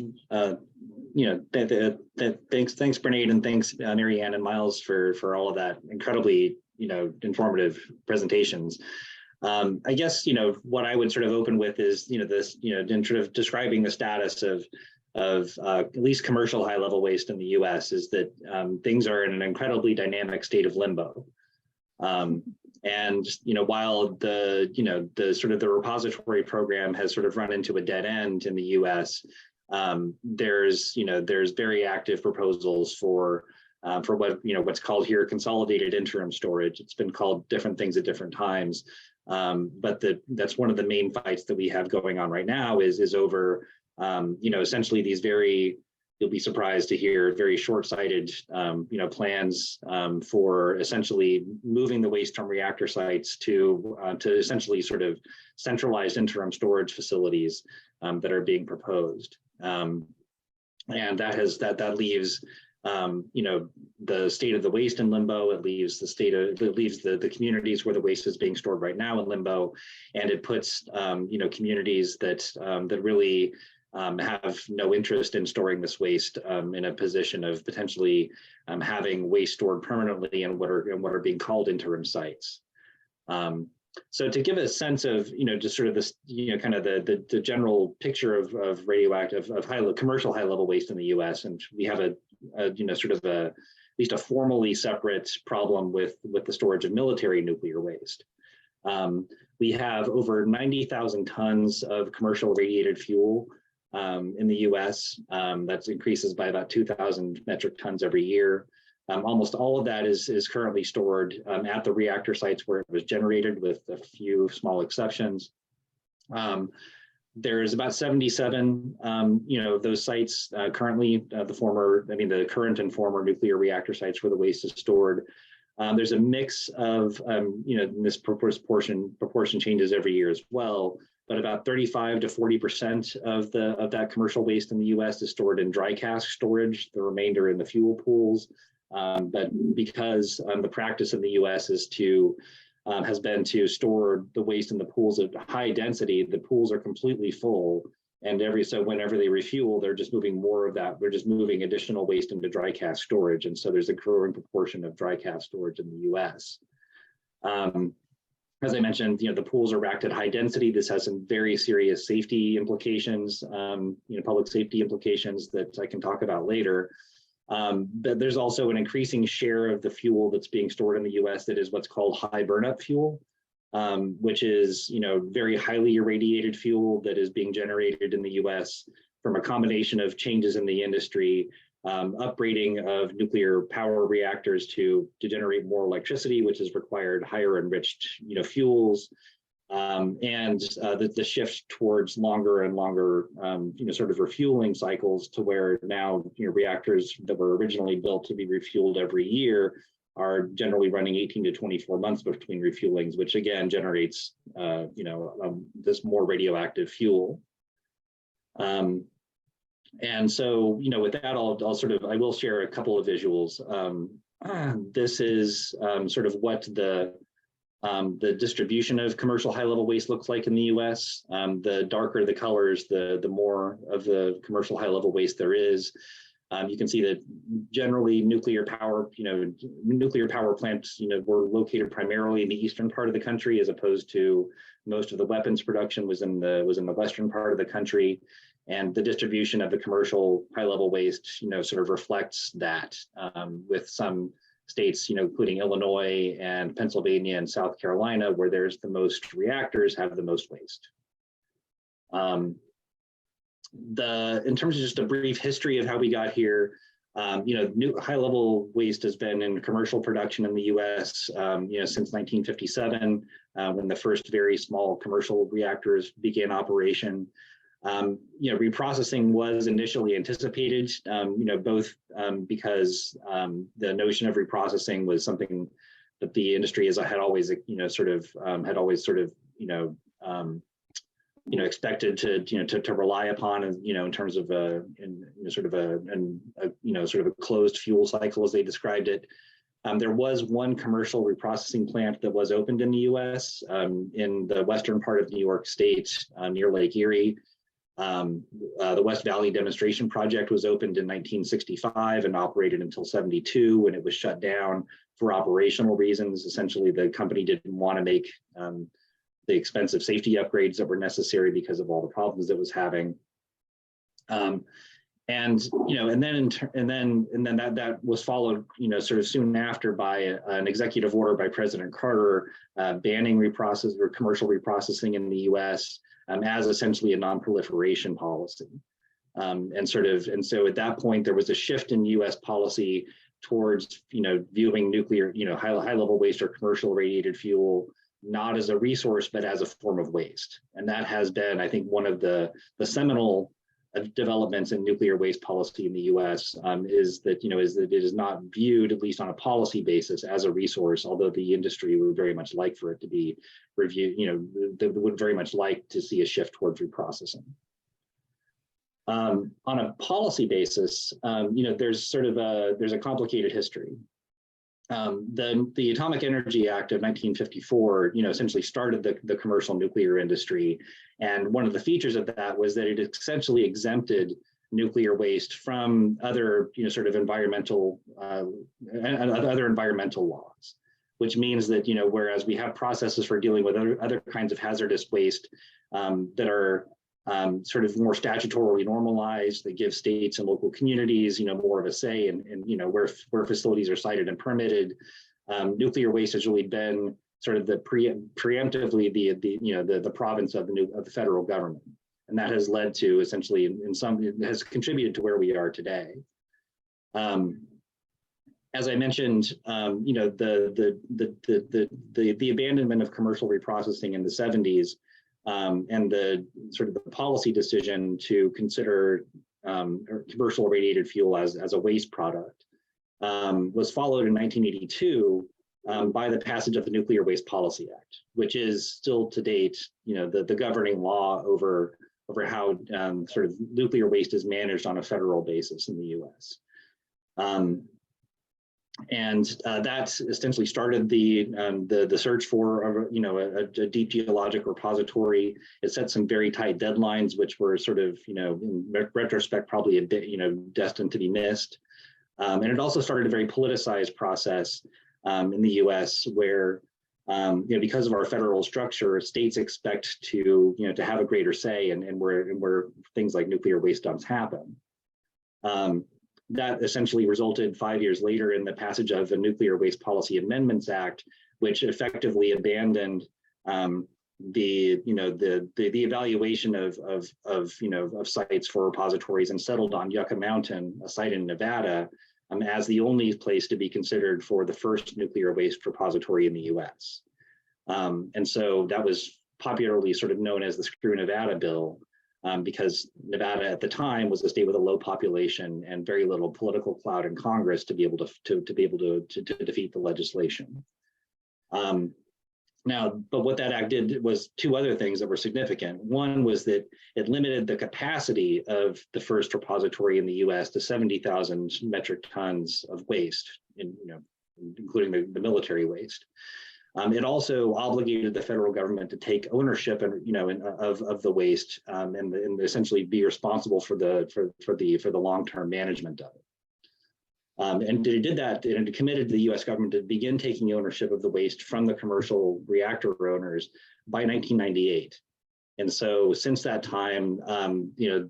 Thanks, Bernade, and thanks, Marianne and Miles for all of that incredibly, informative presentations. I guess, what I would sort of open with is, this, in sort of describing the status of at least commercial high level waste in the U.S. is that things are in an incredibly dynamic state of limbo. And while the sort of the repository program has sort of run into a dead end in the U.S., there's very active proposals for what's called here consolidated interim storage. It's been called different things at different times, but that's one of the main fights that we have going on right now is over essentially these very, you'll be surprised to hear, very short-sighted, plans for essentially moving the waste from reactor sites to essentially sort of centralized interim storage facilities that are being proposed, and that leaves the state of the waste in limbo. It leaves the communities where the waste is being stored right now in limbo, and it puts communities that really have no interest in storing this waste in a position of potentially having waste stored permanently in what are being called interim sites. So to give a sense of just sort of this kind of the general picture of radioactive commercial high level waste in the U.S., and we have a sort of at least a formally separate problem with the storage of military nuclear waste. We have over 90,000 tons of commercial radiated fuel in the U.S. That increases by about 2,000 metric tons every year. Almost all of that is currently stored at the reactor sites where it was generated, with a few small exceptions. There's about 77, of those sites currently, the current and former nuclear reactor sites where the waste is stored. There's a mix of, this proportion changes every year as well, but about 35 to 40% of that commercial waste in the U.S. is stored in dry cask storage, the remainder in the fuel pools. But because the practice in the U.S. has been to store the waste in the pools at high density, the pools are completely full, and so whenever they refuel, they're just moving more of that. They're just moving additional waste into dry cask storage, and so there's a growing proportion of dry cask storage in the U.S. As I mentioned, the pools are racked at high density. This has some very serious safety implications, public safety implications that I can talk about later. But there's also an increasing share of the fuel that's being stored in the U.S. that is what's called high burnup fuel, which is very highly irradiated fuel that is being generated in the U.S. from a combination of changes in the industry, upgrading of nuclear power reactors to generate more electricity, which has required higher enriched fuels, and the shift towards longer and longer sort of refueling cycles, to where now reactors that were originally built to be refueled every year are generally running 18 to 24 months between refuelings, which again generates this more radioactive fuel. And so, with that, I will share a couple of visuals. This is sort of what the distribution of commercial high-level waste looks like in the U.S. The darker the colors, the more of the commercial high-level waste there is. You can see that generally nuclear power plants, were located primarily in the eastern part of the country, as opposed to most of the weapons production was in the western part of the country. And the distribution of the commercial high-level waste, sort of reflects that, with some states, including Illinois and Pennsylvania and South Carolina, where there's the most reactors, have the most waste. In terms of just a brief history of how we got here, high-level waste has been in commercial production in the U.S., since 1957, when the first very small commercial reactors began operation. Reprocessing was initially anticipated, both because the notion of reprocessing was something that the industry had always expected to rely upon, in terms of a closed fuel cycle, as they described it. There was one commercial reprocessing plant that was opened in the U.S. In the western part of New York State, near Lake Erie. The West Valley Demonstration Project was opened in 1965 and operated until 72 when it was shut down for operational reasons. Essentially, the company didn't want to make the expensive safety upgrades that were necessary because of all the problems it was having. And then that was followed, sort of soon after by an executive order by President Carter banning commercial reprocessing in the U.S. As essentially a non-proliferation policy. And so at that point there was a shift in U.S. policy towards viewing nuclear, high-level waste or commercial radiated fuel not as a resource but as a form of waste. And that has been, I think, one of the seminal developments in nuclear waste policy in the U.S. Is that it is not viewed, at least on a policy basis, as a resource. Although the industry would very much like for it to be reviewed, they would very much like to see a shift towards reprocessing. On a policy basis, there's a complicated history. The Atomic Energy Act of 1954, essentially started the commercial nuclear industry. And one of the features of that was that it essentially exempted nuclear waste from other, environmental laws, which means that, whereas we have processes for dealing with other kinds of hazardous waste that are sort of more statutorily normalized, that give states and local communities, more of a say in where facilities are sited and permitted. Nuclear waste has really been sort of the preemptively the province of the federal government, and that has led to essentially, it has contributed to where we are today. As I mentioned, the abandonment of commercial reprocessing in the 70s. And the policy decision to consider commercial radiated fuel as a waste product was followed in 1982 by the passage of the Nuclear Waste Policy Act, which is still to date, the governing law over how nuclear waste is managed on a federal basis in the U.S. And that essentially started the search for a deep geologic repository. It set some very tight deadlines, which were in retrospect probably a bit destined to be missed. And it also started a very politicized process in the U.S. where because of our federal structure, states expect to have a greater say in where things like nuclear waste dumps happen. That essentially resulted 5 years later in the passage of the Nuclear Waste Policy Amendments Act, which effectively abandoned the evaluation of sites for repositories and settled on Yucca Mountain, a site in Nevada, as the only place to be considered for the first nuclear waste repository in the U.S. And so that was popularly known as the Screw Nevada Bill. Because Nevada at the time was a state with a low population and very little political clout in Congress to be able to defeat the legislation. But what that act did was two other things that were significant. One was that it limited the capacity of the first repository in the U.S. to 70,000 metric tons of waste, including the military waste. It also obligated the federal government to take ownership of the waste and essentially be responsible for the long-term management of it. And it did that, and it committed the U.S. government to begin taking ownership of the waste from the commercial reactor owners by 1998. And so since that time, the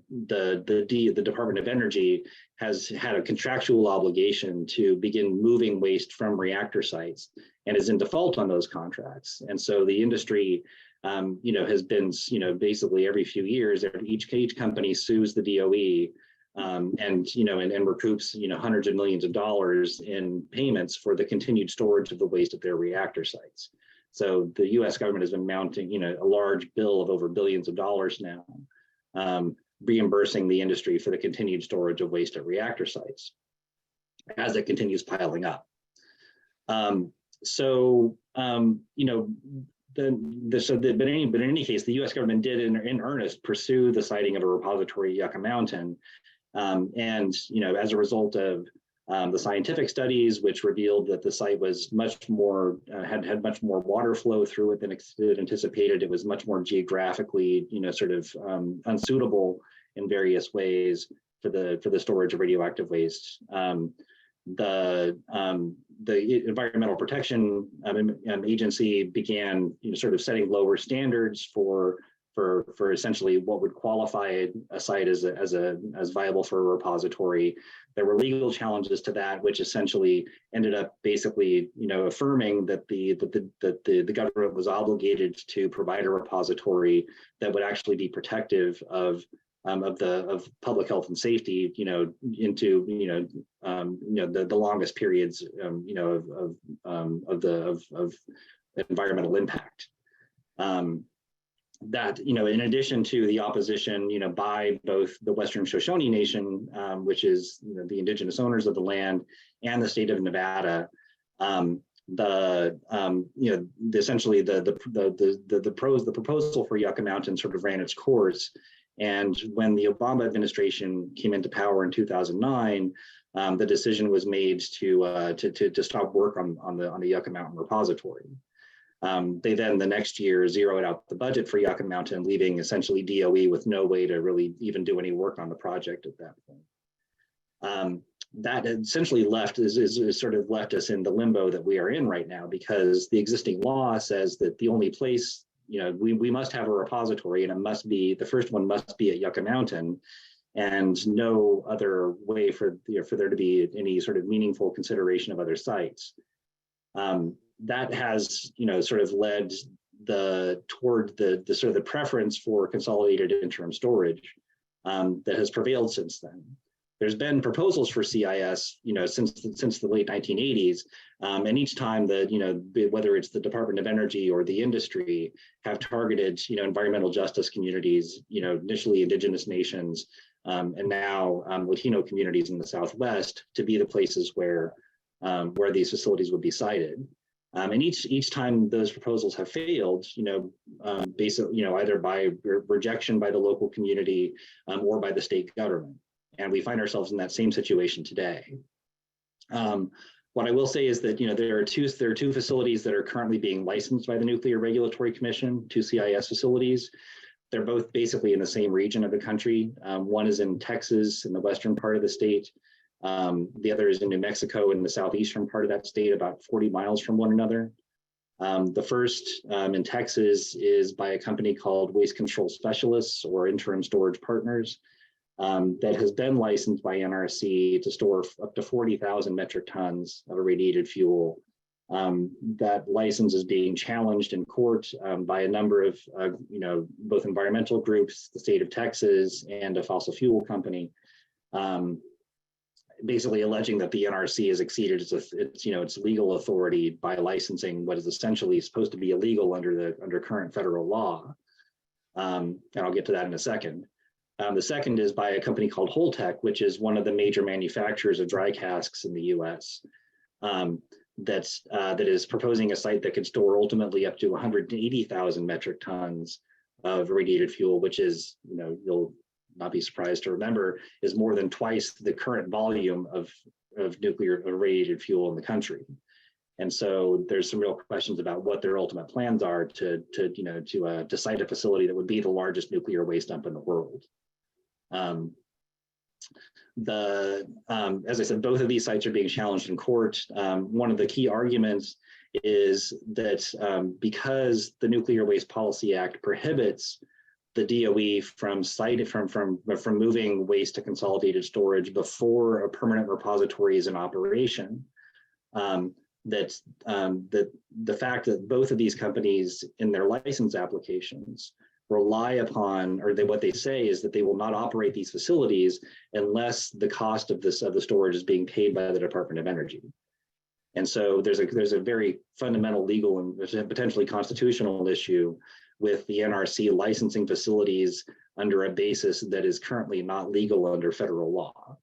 Department of Energy has had a contractual obligation to begin moving waste from reactor sites and is in default on those contracts. And so the industry, has been, basically every few years, each company sues the DOE and recoups, hundreds of millions of dollars in payments for the continued storage of the waste at their reactor sites. So the U.S. government has been mounting, a large bill of over billions of dollars now, reimbursing the industry for the continued storage of waste at reactor sites as it continues piling up. But in any case, the U.S. government did in earnest pursue the siting of a repository at Yucca Mountain, and as a result of The scientific studies, which revealed that the site was much more, had much more water flow through it than anticipated. It was much more geographically, sort of unsuitable in various ways for the storage of radioactive waste. The Environmental Protection Agency began sort of setting lower standards for essentially what would qualify a site as viable for a repository. There were legal challenges to that, which essentially ended up basically affirming that the government was obligated to provide a repository that would actually be protective of public health and safety, into the longest periods, of environmental impact. That, in addition to the opposition, by both the Western Shoshone Nation, which is the indigenous owners of the land, and the state of Nevada, essentially the proposal for Yucca Mountain sort of ran its course. And when the Obama administration came into power in 2009, the decision was made to stop work on the Yucca Mountain repository. They then the next year zeroed out the budget for Yucca Mountain, leaving essentially DOE with no way to really even do any work on the project at that point. That essentially is sort of left us in the limbo that we are in right now, because the existing law says that the only place, we must have a repository, and it must be, the first one must be at Yucca Mountain, and no other way for there to be any sort of meaningful consideration of other sites. That has, sort of led toward the sort of the preference for consolidated interim storage that has prevailed since then. There's been proposals for CIS, since the late 1980s, and each time whether it's the Department of Energy or the industry have targeted, environmental justice communities, initially indigenous nations, and now Latino communities in the Southwest to be the places where these facilities would be sited. And each time those proposals have failed, basically, either by rejection by the local community or by the state government. And we find ourselves in that same situation today. What I will say is that there are two facilities that are currently being licensed by the Nuclear Regulatory Commission, 2 CIS facilities. They're both basically in the same region of the country. One is in Texas, in the western part of the state. The other is in New Mexico, in the southeastern part of that state, about 40 miles from one another. The first in Texas is by a company called Waste Control Specialists, or Interim Storage Partners, that has been licensed by NRC to store up to 40,000 metric tons of irradiated fuel. That license is being challenged in court by a number of, both environmental groups, the state of Texas, and a fossil fuel company, basically alleging that the NRC has exceeded its legal authority by licensing what is essentially supposed to be illegal under current federal law. And I'll get to that in a second. The second is by a company called Holtec, which is one of the major manufacturers of dry casks in the U.S. That is proposing a site that could store ultimately up to 180,000 metric tons of irradiated fuel, which is, you'll not be surprised to remember, is more than twice the current volume of nuclear irradiated fuel in the country. And so there's some real questions about what their ultimate plans are to site a facility that would be the largest nuclear waste dump in the world. As I said, both of these sites are being challenged in court. One of the key arguments is that because the Nuclear Waste Policy Act prohibits the DOE from moving waste to consolidated storage before a permanent repository is in operation, that the fact that both of these companies in their license applications rely upon, or what they say is that they will not operate these facilities unless the cost of the storage is being paid by the Department of Energy. And so there's a very fundamental legal and potentially constitutional issue with the NRC licensing facilities under a basis that is currently not legal under federal law.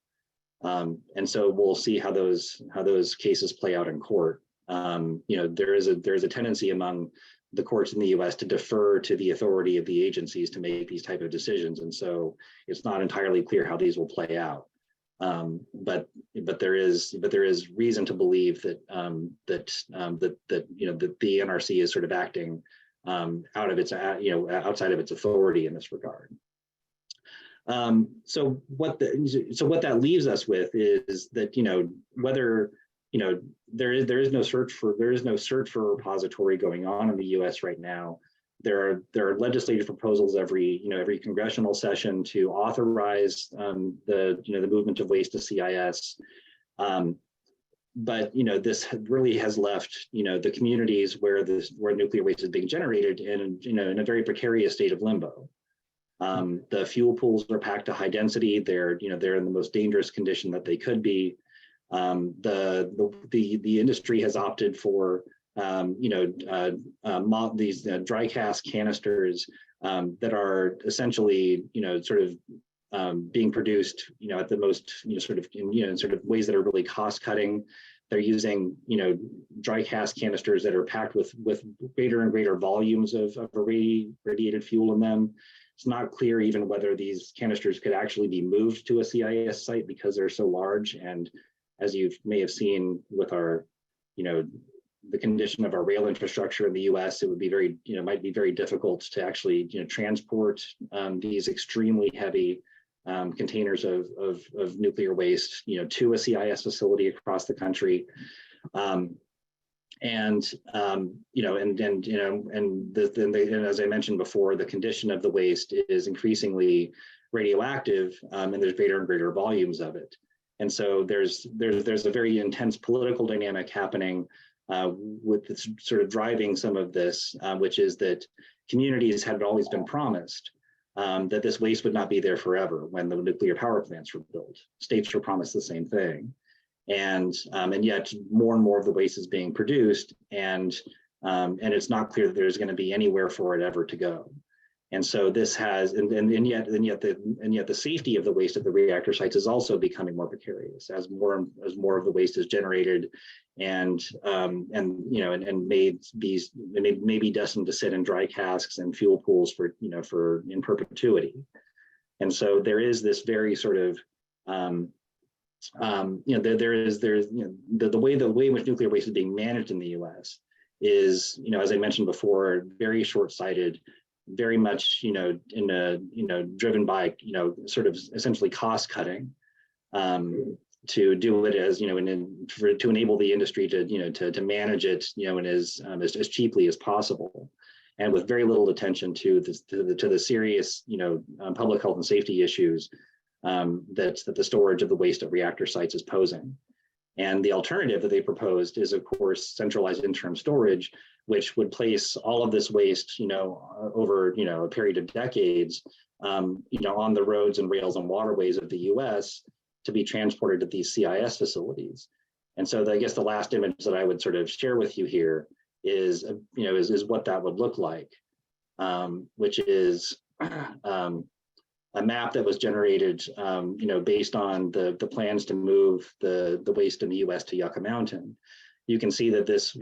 And so we'll see how those cases play out in court. There is a tendency among the courts in the U.S. to defer to the authority of the agencies to make these type of decisions. And so it's not entirely clear how these will play out. But there is reason to believe that that the NRC is sort of acting out of its outside of its authority in this regard. So what that leaves us with is that whether there is no search for a repository going on in the U.S. right now. There are legislative proposals every congressional session to authorize the movement of waste to CIS. But this really has left the communities where nuclear waste is being generated in a very precarious state of limbo. The fuel pools are packed to high density. They're in the most dangerous condition that they could be. The industry has opted for these dry cask canisters that are essentially being produced at the most sort of ways that are really cost cutting. They're using dry cask canisters that are packed with greater and greater volumes of radiated fuel in them. It's not clear even whether these canisters could actually be moved to a CIS site because they're so large. And as you may have seen with our the condition of our rail infrastructure in the U.S., it would be might be very difficult to actually transport these extremely heavy containers of nuclear waste to a CIS facility across the country. And as I mentioned before, the condition of the waste is increasingly radioactive, and there's greater and greater volumes of it. And so there's a very intense political dynamic happening with this sort of driving some of this, which is that communities had always been promised that this waste would not be there forever when the nuclear power plants were built. States were promised the same thing. And yet more and more of the waste is being produced, and it's not clear that there's going to be anywhere for it ever to go. And so this has, and yet the safety of the waste at the reactor sites is also becoming more precarious as more of the waste is generated, and may be destined to sit in dry casks and fuel pools for in perpetuity. And so there is this very sort of the way in which nuclear waste is being managed in the U.S. is, as I mentioned before, very short-sighted, very much driven by sort of essentially cost cutting to do it as to enable the industry to manage it as cheaply as possible, and with very little attention to the serious public health and safety issues that the storage of the waste at reactor sites is posing. And the alternative that they proposed is, of course, centralized interim storage, which would place all of this waste, over a period of decades, on the roads and rails and waterways of the U.S. to be transported to these CIS facilities. And so I guess the last image that I would sort of share with you here is, is what that would look like, which is a map that was generated, based on the plans to move the waste in the U.S. to Yucca Mountain. You can see that this,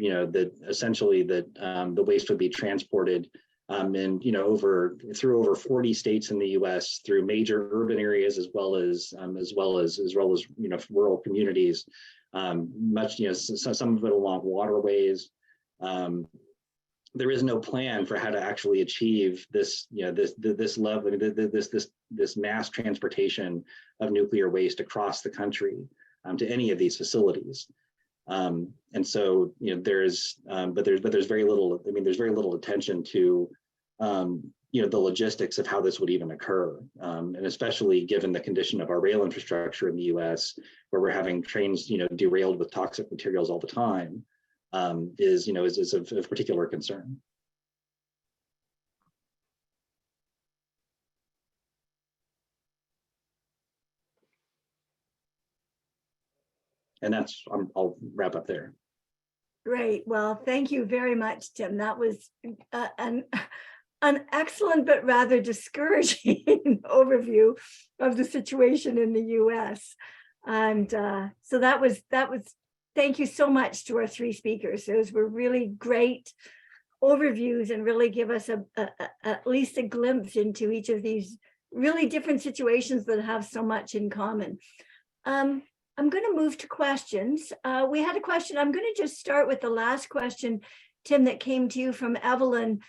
essentially the waste would be transported through over 40 states in the U.S., through major urban areas as well as rural communities. Some of it along waterways. There is no plan for how to actually achieve this level, this mass transportation of nuclear waste across the country to any of these facilities. And so there's very little. There's very little attention to the logistics of how this would even occur, and especially given the condition of our rail infrastructure in the U.S., where we're having trains derailed with toxic materials all the time. Is of particular concern. And I'll wrap up there. Great. Well, thank you very much, Tim. That was an excellent but rather discouraging overview of the situation in the U.S. And so that was. Thank you so much to our three speakers. Those were really great overviews and really give us at least a glimpse into each of these really different situations that have so much in common. I'm going to move to questions. We had a question. I'm going to just start with the last question, Tim, that came to you from Evelyn,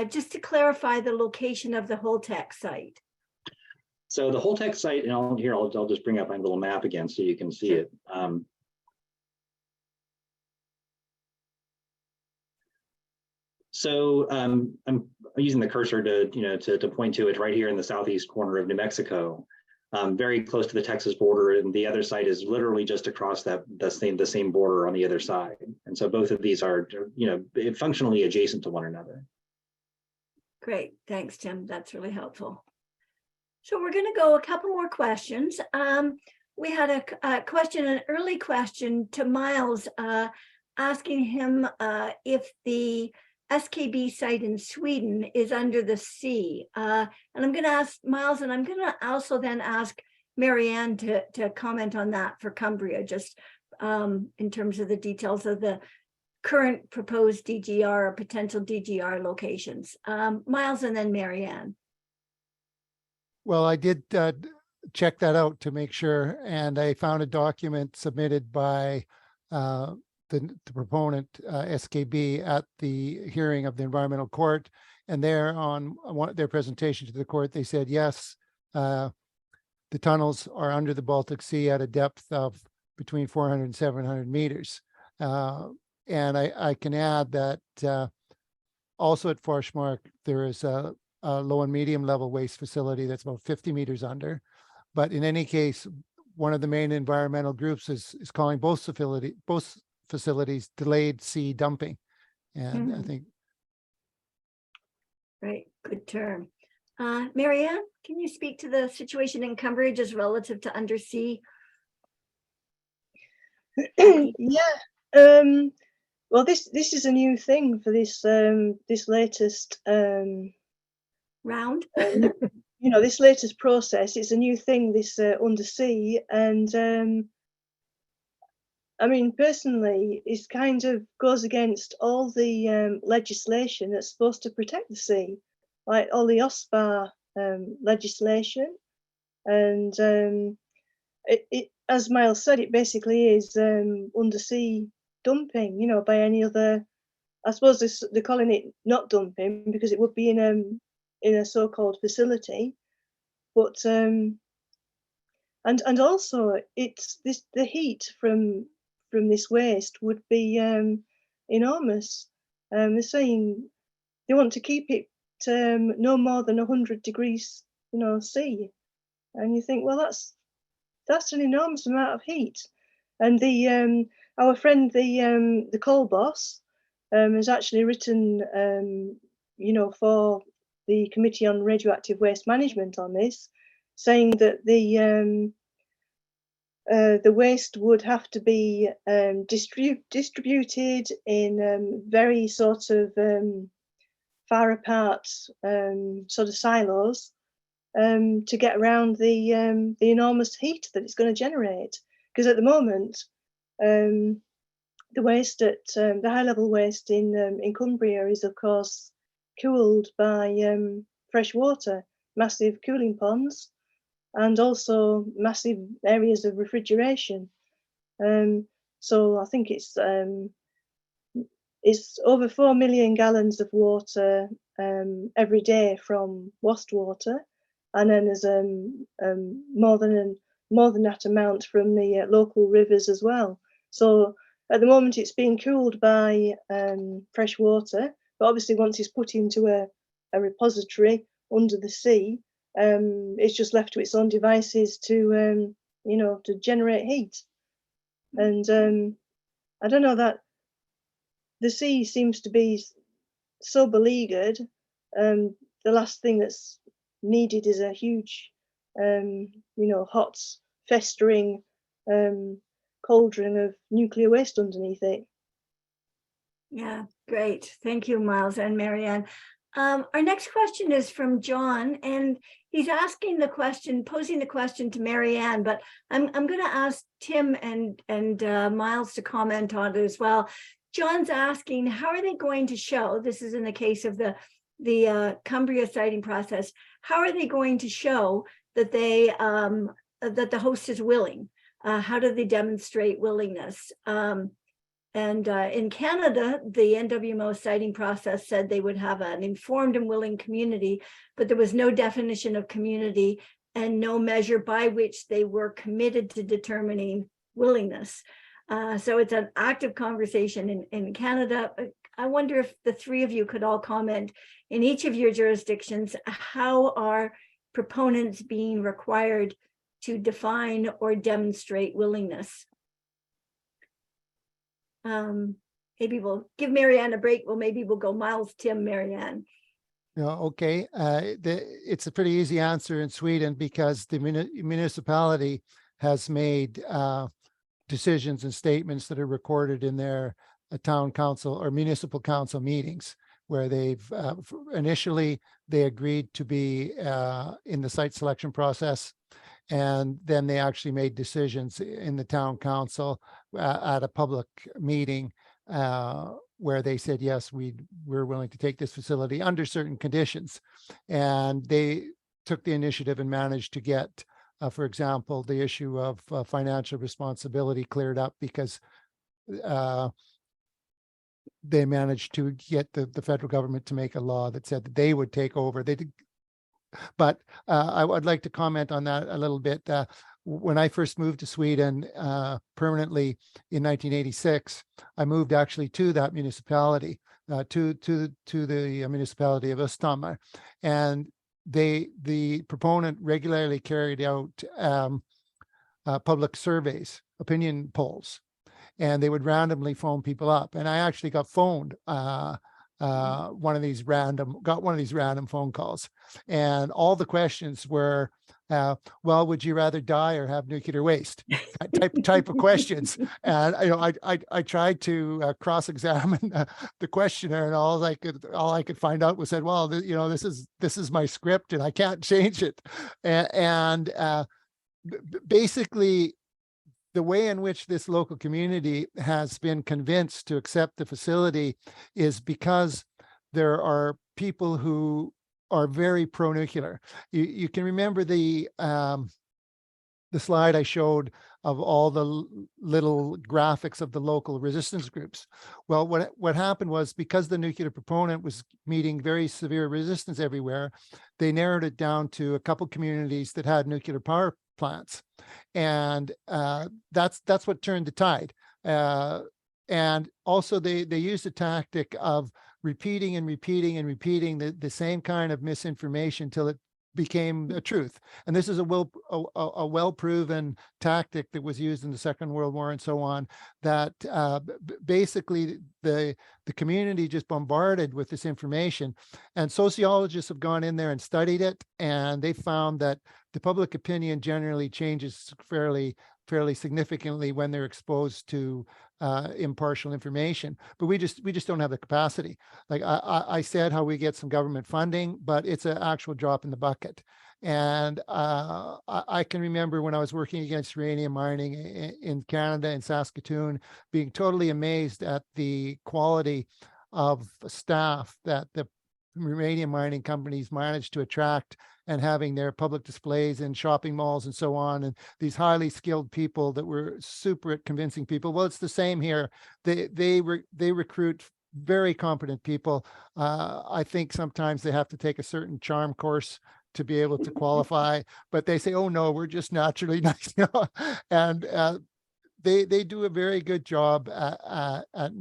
just to clarify the location of the Holtec site. So the Holtec site, and I'll just bring up my little map again so you can see it. So I'm using the cursor to point to it right here in the southeast corner of New Mexico, very close to the Texas border, and the other site is literally just across the same border on the other side. And so both of these are functionally adjacent to one another. Great, thanks, Tim. That's really helpful. So we're going to go a couple more questions. We had a question, an early question to Miles, asking him if the SKB site in Sweden is under the sea. And I'm going to ask Miles, and I'm going to also then ask Marianne to comment on that for Cumbria, just in terms of the details of the current proposed DGR or potential DGR locations. Miles and then Marianne. Well, I did check that out to make sure, and I found a document submitted by the proponent, SKB, at the hearing of the environmental court. And there on their presentation to the court, they said, yes, the tunnels are under the Baltic Sea at a depth of between 400 and 700 meters. And I can add that also at Forsmark, there is a low and medium level waste facility that's about 50 meters under. But in any case, one of the main environmental groups is calling both facilities delayed sea dumping. And I think. Right, good term. Marianne, can you speak to the situation in Cumbria just relative to undersea? Yeah. Well, this is a new thing for this this latest round. This latest process. It's a new thing, this undersea, and I mean, personally, it kind of goes against all the legislation that's supposed to protect the sea, like all the OSPAR legislation. And it, as Miles said, it basically is undersea dumping, by any other. I suppose they're calling it not dumping because it would be in a so-called facility, but and also it's the heat from this waste would be enormous. They're saying they want to keep it no more than 100 degrees, C, and you think, well, that's an enormous amount of heat. And the our friend the coal boss has actually written for the Committee on Radioactive Waste Management on this, saying that the waste would have to be distributed in very sort of far apart sort of silos to get around the enormous heat that it's going to generate. Because at the moment, the waste at the high level waste in Cumbria is of course cooled by fresh water, massive cooling ponds, and also massive areas of refrigeration. So I think it's over 4 million gallons of water every day from wastewater, and then there's more than that amount from the local rivers as well. So at the moment it's being cooled by fresh water, but obviously once it's put into a repository under the sea, it's just left to its own devices to to generate heat. And I don't know, that the sea seems to be so beleaguered. The last thing that's needed is a huge hot festering cauldron of nuclear waste underneath it. Yeah, great. Thank you, Miles and Marianne. Our next question is from John, and he's posing the question to Marianne, but I'm going to ask Tim and Miles to comment on it as well. John's asking, how are they going to show, this is in the case of the Cumbria siting process, how are they going to show that that the host is willing? How do they demonstrate willingness? In Canada, the NWMO siting process said they would have an informed and willing community, but there was no definition of community and no measure by which they were committed to determining willingness. So it's an active conversation in Canada. I wonder if the three of you could all comment in each of your jurisdictions, how are proponents being required to define or demonstrate willingness? Maybe we'll give Marianne a break. Well, maybe we'll go Miles, Tim, Marianne. Okay. It's a pretty easy answer in Sweden because the municipality has made decisions and statements that are recorded in their town council or municipal council meetings, where they've initially they agreed to be in the site selection process, and then they actually made decisions in the town council at a public meeting where they said, yes, we're willing to take this facility under certain conditions. And they took the initiative and managed to get, for example, the issue of financial responsibility cleared up, because they managed to get the federal government to make a law that said that they would take over. They did, but I would like to comment on that a little bit. When I first moved to Sweden permanently in 1986, I moved actually to that municipality, to the municipality of Östhammar, and the proponent regularly carried out public surveys, opinion polls, and they would randomly phone people up. And I actually got phoned one of these random phone calls, and all the questions were, well, would you rather die or have nuclear waste? type of questions. And I tried to cross-examine the questioner, and all I could find out was that, well, this is my script and I can't change it. And basically, the way in which this local community has been convinced to accept the facility is because there are people who are very pro-nuclear. You can remember the slide I showed of all the little graphics of the local resistance groups. Well, what happened was, because the nuclear proponent was meeting very severe resistance everywhere, they narrowed it down to a couple communities that had nuclear power plants, and that's what turned the tide. And also they used a tactic of repeating and repeating and repeating the same kind of misinformation till it became a truth. And this is a well-proven tactic that was used in the Second World War and so on, that basically the community just bombarded with this information. And sociologists have gone in there and studied it, and they found that the public opinion generally changes fairly significantly when they're exposed to impartial information. But we just don't have the capacity. Like I said, how we get some government funding, but it's an actual drop in the bucket. And I can remember when I was working against uranium mining in Canada, in Saskatoon, being totally amazed at the quality of staff that the uranium mining companies managed to attract, and having their public displays in shopping malls and so on, and these highly skilled people that were super at convincing people. Well, it's the same here. They recruit very competent people. I think sometimes they have to take a certain charm course to be able to qualify, but they say, oh no, we're just naturally nice, and they do a very good job at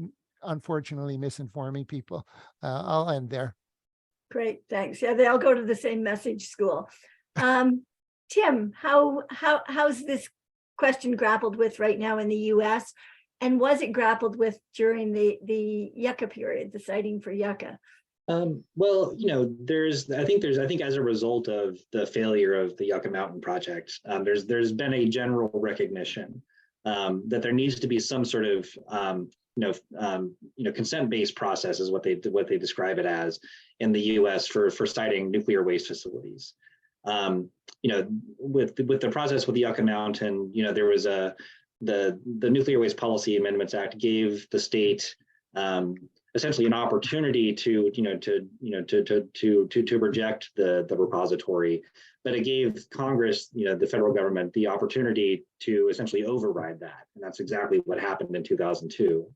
unfortunately misinforming people. I'll end there. Great, thanks. Yeah, they all go to the same message school. Tim, how's this question grappled with right now in the US? And was it grappled with during the Yucca period, the siting for Yucca? Well, I think as a result of the failure of the Yucca Mountain project, there's been a general recognition that there needs to be some sort of consent-based process, is what they describe it as in the U.S. for siting nuclear waste facilities. With the process with the Yucca Mountain, there was the Nuclear Waste Policy Amendments Act gave the state essentially an opportunity to reject the repository, but it gave Congress, the federal government, the opportunity to essentially override that, and that's exactly what happened in 2002.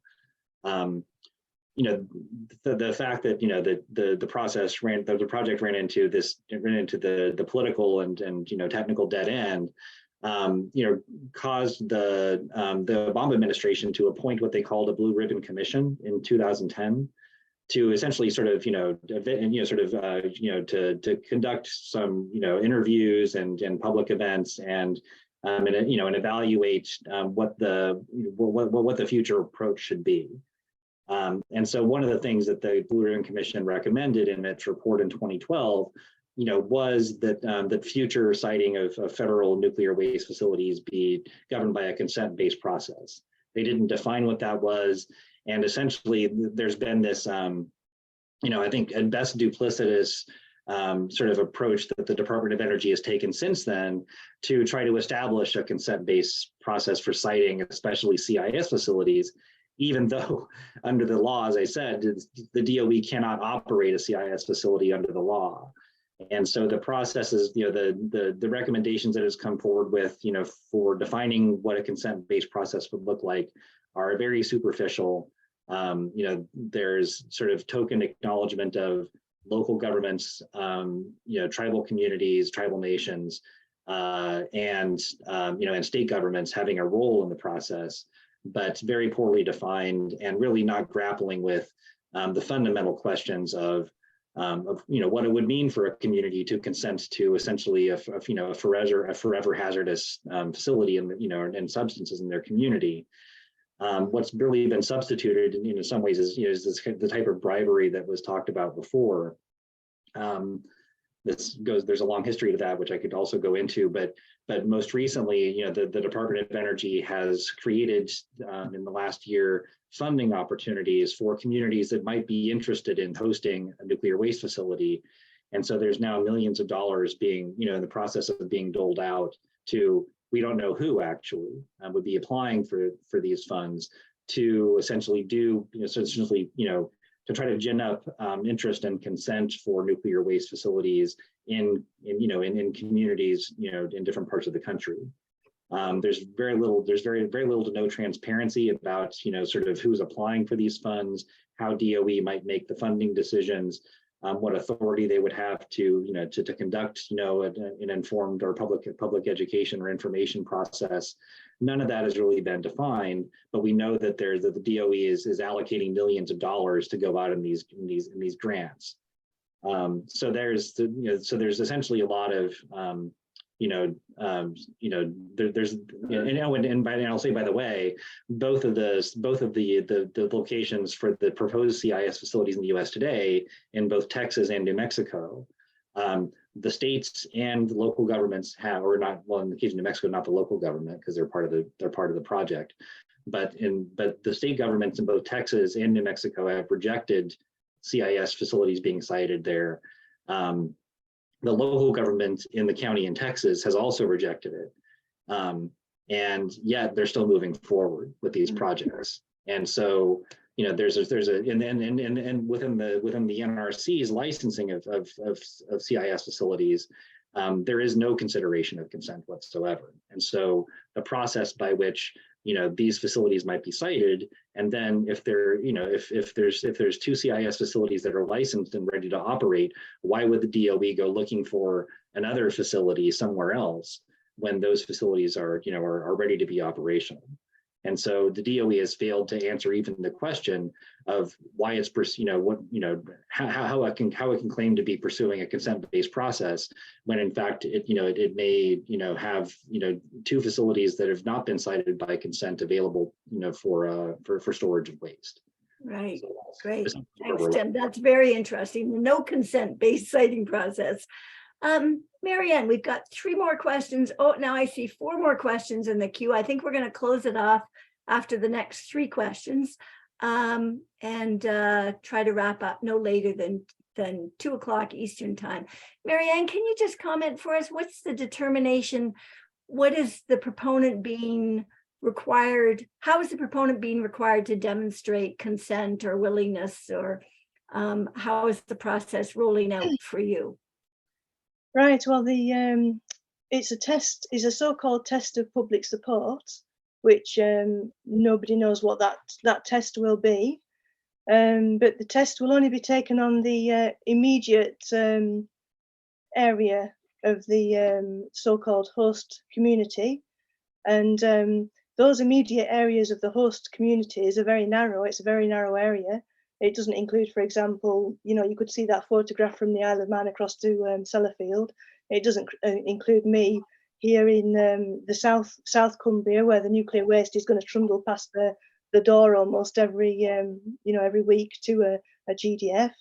The fact that the process the project ran into the political and technical dead end, caused the Obama administration to appoint what they called a Blue Ribbon Commission in 2010 to essentially to conduct some interviews and public events and evaluate what the future approach should be. And so one of the things that the Blue Ribbon Commission recommended in its report in 2012, was that future siting of federal nuclear waste facilities be governed by a consent-based process. They didn't define what that was, and essentially there's been this, I think at best duplicitous sort of approach that the Department of Energy has taken since then to try to establish a consent-based process for siting, especially CIS facilities, even though under the law, as I said, the DOE cannot operate a CIS facility under the law. And so the processes, the recommendations that has come forward with, for defining what a consent-based process would look like are very superficial. There's sort of token acknowledgement of local governments, tribal communities, tribal nations, and state governments having a role in the process, but very poorly defined and really not grappling with the fundamental questions of what it would mean for a community to consent to essentially a forever hazardous facility and substances in their community. What's really been substituted in some ways is the type of bribery that was talked about before. There's a long history to that, which I could also go into, but most recently, the Department of Energy has created in the last year funding opportunities for communities that might be interested in hosting a nuclear waste facility. And so there's now millions of dollars being, in the process of being doled out to, we don't know who actually would be applying for these funds to essentially to try to gin up interest and consent for nuclear waste facilities in communities, in different parts of the country. There's very little to no transparency about, sort of who's applying for these funds, how DOE might make the funding decisions, what authority they would have to conduct, an informed or public education or information process. None of that has really been defined, but we know that the DOE is allocating millions of dollars to go out in these grants. So there's essentially a lot of and I'll say, by the way, both of the locations for the proposed CIS facilities in the U.S. today, in both Texas and New Mexico, the states and local governments have, or not, well, in the case of New Mexico, not the local government because they're part of the project, but the state governments in both Texas and New Mexico have rejected CIS facilities being sited there. The local government in the county in Texas has also rejected it. And yet they're still moving forward with these projects. And so, and within the NRC's licensing of CIS facilities, there is no consideration of consent whatsoever. And so the process by which these facilities might be sited, and then if there's two CIS facilities that are licensed and ready to operate, why would the DOE go looking for another facility somewhere else when those facilities are ready to be operational? And so the DOE has failed to answer even the question of why it's how it can claim to be pursuing a consent-based process when in fact it may have two facilities that have not been cited by consent available for storage of waste. Right. So Great. Thanks, Tim. That's very interesting. The no consent-based siting process. Marianne, we've got 3 more questions. Oh, now I see 4 more questions in the queue. I think we're going to close it off after the next 3 questions and try to wrap up no later than 2 o'clock Eastern time. Marianne, can you just comment for us? What's the determination? What is the proponent being required, how is the proponent being required to demonstrate consent or willingness, or how is the process rolling out for you? Right. Well, it's a test. Is a so-called test of public support, which nobody knows what that test will be. But the test will only be taken on the immediate area of the so-called host community, and those immediate areas of the host communities are very narrow. It's a very narrow area. It doesn't include, for example, you could see that photograph from the Isle of Man across to Sellafield. It doesn't include me here in the South Cumbria, where the nuclear waste is going to trundle past the door almost every every week to a GDF.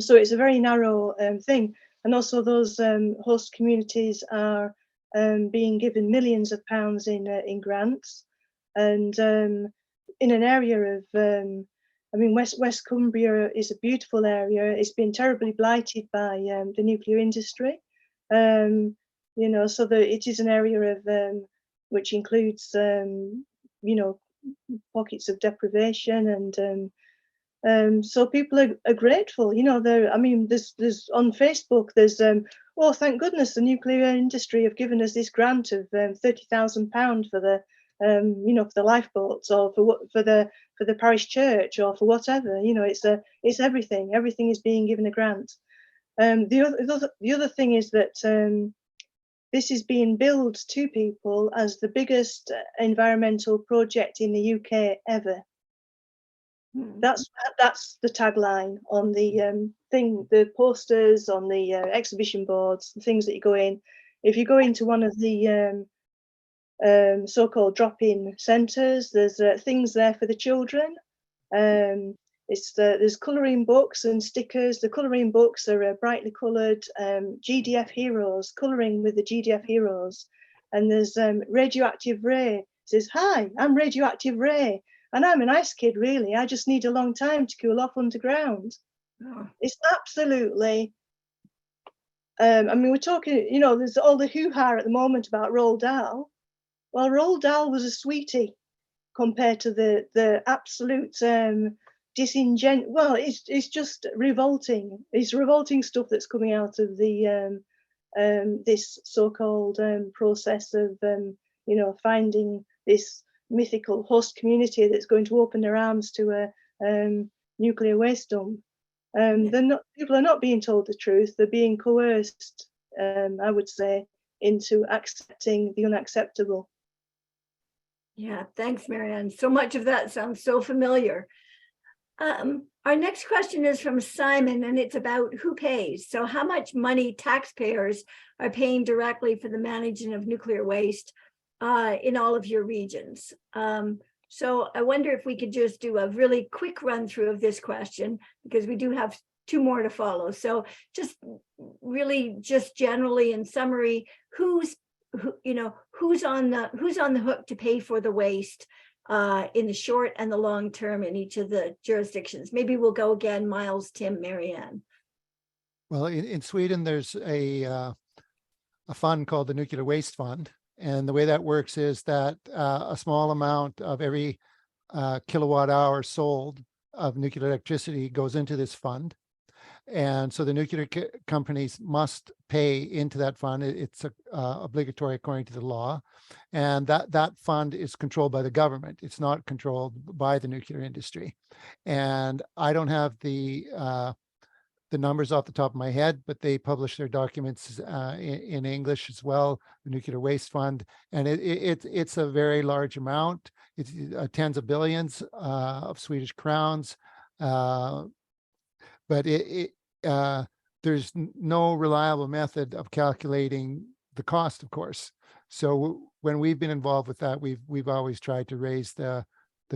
So it's a very narrow thing, and also those host communities are being given millions of pounds in grants, and in an area of West Cumbria is a beautiful area. It's been terribly blighted by the nuclear industry, so it is an area of which includes pockets of deprivation, and so people are grateful. There's on Facebook, there's oh, thank goodness the nuclear industry have given us this grant of £30,000 for the for the lifeboats, or for the parish church, or for whatever. It's everything. Everything is being given a grant. The other thing is that this is being billed to people as the biggest environmental project in the UK ever. That's the tagline on the thing, the posters on the exhibition boards, the things that you go in. If you go into one of the so-called drop-in centres, there's things there for the children. There's colouring books and stickers. The colouring books are brightly coloured GDF heroes, colouring with the GDF heroes. And there's Radioactive Ray. It says, "Hi, I'm Radioactive Ray. And I'm an ice kid, really. I just need a long time to cool off underground." Oh. It's absolutely, we're talking, there's all the hoo-ha at the moment about Roald Dahl. Well, Roald Dahl was a sweetie compared to the absolute well, it's just revolting. It's revolting stuff that's coming out of the this so-called process of finding this mythical host community that's going to open their arms to a nuclear waste dump. People are not being told the truth. They're being coerced, I would say, into accepting the unacceptable. Yeah, thanks, Marianne. So much of that sounds so familiar. Our next question is from Simon, and it's about who pays. So how much money taxpayers are paying directly for the management of nuclear waste in all of your regions? So I wonder if we could just do a really quick run through of this question, because we do have two more to follow. So just generally in summary, who's on the hook to pay for the waste in the short and the long term in each of the jurisdictions? Maybe we'll go again, Miles, Tim, Marianne. Well, in Sweden, there's a fund called the Nuclear Waste Fund. And the way that works is that a small amount of every kilowatt hour sold of nuclear electricity goes into this fund. And so the nuclear companies must pay into that fund. It's obligatory according to the law. And that fund is controlled by the government. It's not controlled by the nuclear industry. And I don't have the numbers off the top of my head, but they publish their documents in English as well, the Nuclear Waste Fund. And it's a very large amount. It's tens of billions of Swedish crowns. But there's no reliable method of calculating the cost, of course. So when we've been involved with that, we've always tried to raise the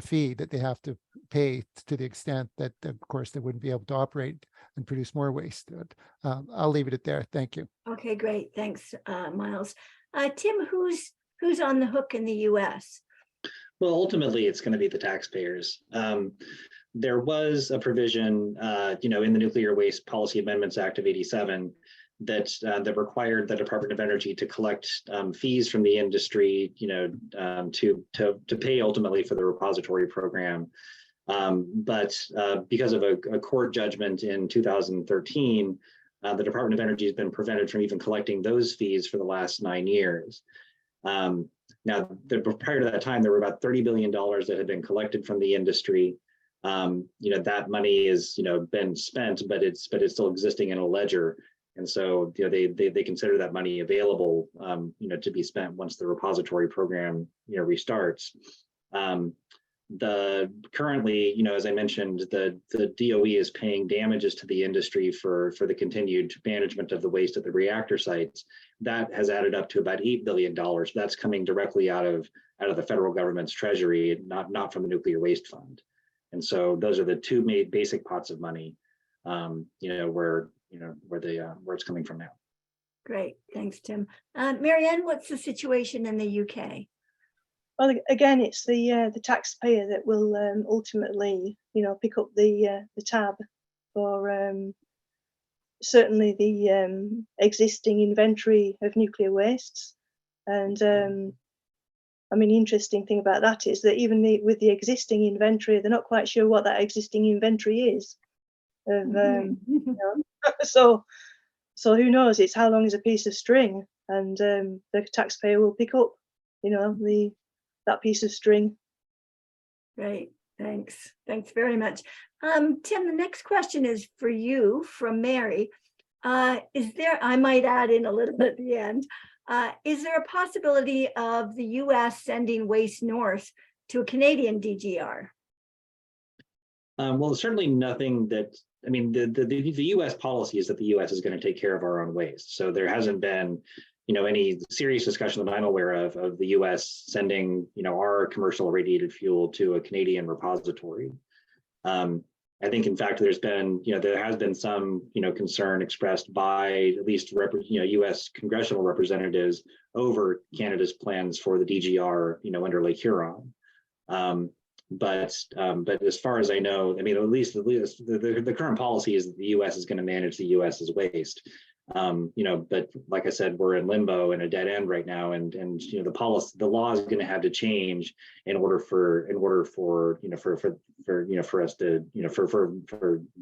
fee that they have to pay to the extent that, of course, they wouldn't be able to operate and produce more waste. I'll leave it at there. Thank you. Okay, great. Thanks, Miles. Tim, who's on the hook in the US? Well, ultimately, it's going to be the taxpayers. There was a provision, in the Nuclear Waste Policy Amendments Act of '87 that required the Department of Energy to collect fees from the industry, to pay ultimately for the repository program. But because of a court judgment in 2013, the Department of Energy has been prevented from even collecting those fees for the last 9 years. Now, prior to that time, there were about $30 billion that had been collected from the industry. That money is, been spent, but it's still existing in a ledger. And so, they consider that money available, to be spent once the repository program, restarts. Currently, as I mentioned, the DOE is paying damages to the industry for the continued management of the waste at the reactor sites. That has added up to about $8 billion. That's coming directly out of the federal government's treasury, not from the nuclear waste fund. And so those are the two main basic pots of money, where it's coming from now. Great, thanks, Tim. Marianne, what's the situation in the UK? Well, again, it's the taxpayer that will ultimately, pick up the tab for certainly the existing inventory of nuclear wastes. And the interesting thing about that is that even with the existing inventory, they're not quite sure what that existing inventory is. So who knows? It's how long is a piece of string, and the taxpayer will pick up, that piece of string. Great, thanks very much. Tim, the next question is for you from Mary. I might add in a little bit at the end, is there a possibility of the US sending waste north to a Canadian DGR? Well, certainly nothing that, the US policy is that the US is going to take care of our own waste. So there hasn't been, any serious discussion that I'm aware of the US sending, our commercial irradiated fuel to a Canadian repository. I think, in fact, there has been some, concern expressed by at least, US congressional representatives over Canada's plans for the DGR, under Lake Huron. But as far as I know, at least the current policy is that the US is going to manage the US's waste. But like I said, we're in limbo and a dead end right now, and the law is going to have to change in order for us to for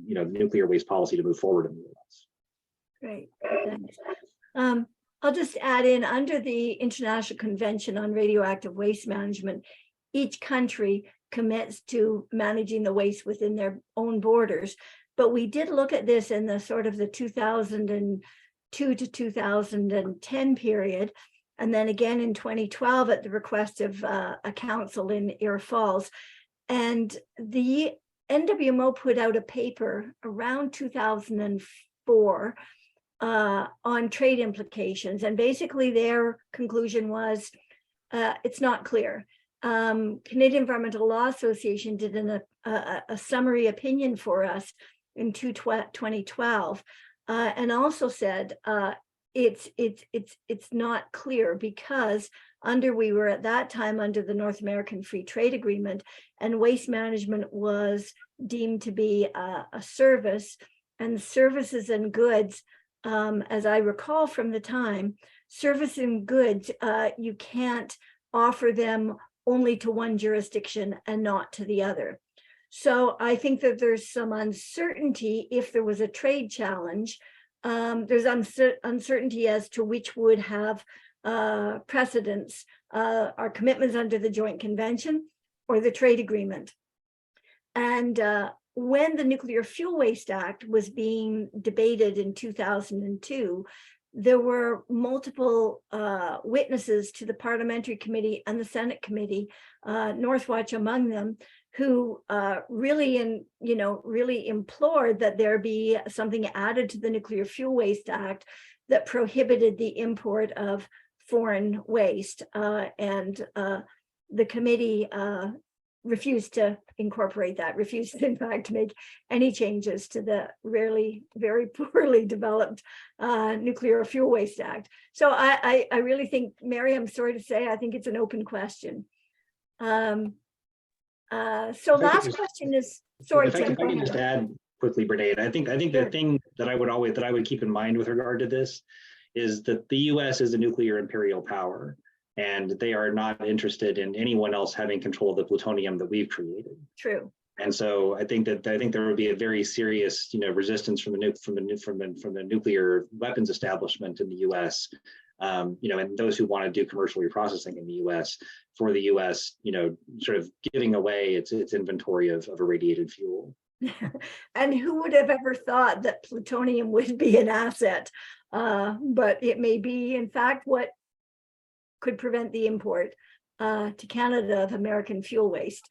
nuclear waste policy to move forward in the US. Great, thanks. I'll just add in, under the International Convention on Radioactive Waste Management, each country commits to managing the waste within their own borders. But we did look at this in the sort of the 2002 to 2010 period, and then again in 2012 at the request of a council in Air Falls. And the NWMO put out a paper around 2004 on trade implications. And basically their conclusion was it's not clear. Canadian Environmental Law Association did a summary opinion for us in 2012, and also said it's not clear because we were at that time under the North American Free Trade Agreement, and waste management was deemed to be a service, and services and goods, as I recall from the time, service and goods, you can't offer them only to one jurisdiction and not to the other. So I think that there's some uncertainty if there was a trade challenge. There's uncertainty as to which would have precedence, our commitments under the Joint Convention or the trade agreement. And when the Nuclear Fuel Waste Act was being debated in 2002, there were multiple witnesses to the Parliamentary Committee and the Senate Committee, Northwatch among them, who really implored that there be something added to the Nuclear Fuel Waste Act that prohibited the import of foreign waste. And the committee refused to incorporate that, refused in fact to make any changes to the very poorly developed Nuclear Fuel Waste Act. So I really think, Mary, I'm sorry to say, I think it's an open question. So last question is, sorry, Tim. If I can just add, quickly, Brene. I think Sure. the thing that I would keep in mind with regard to this is that the U.S. is a nuclear imperial power, and they are not interested in anyone else having control of the plutonium that we've created. True. And so I think there would be a very serious, resistance from the nuclear weapons establishment in the U.S. And those who want to do commercial reprocessing in the U.S. for the U.S. Sort of giving away its inventory of irradiated fuel. And who would have ever thought that plutonium would be an asset? But it may be, in fact, what could prevent the import to Canada of American fuel waste.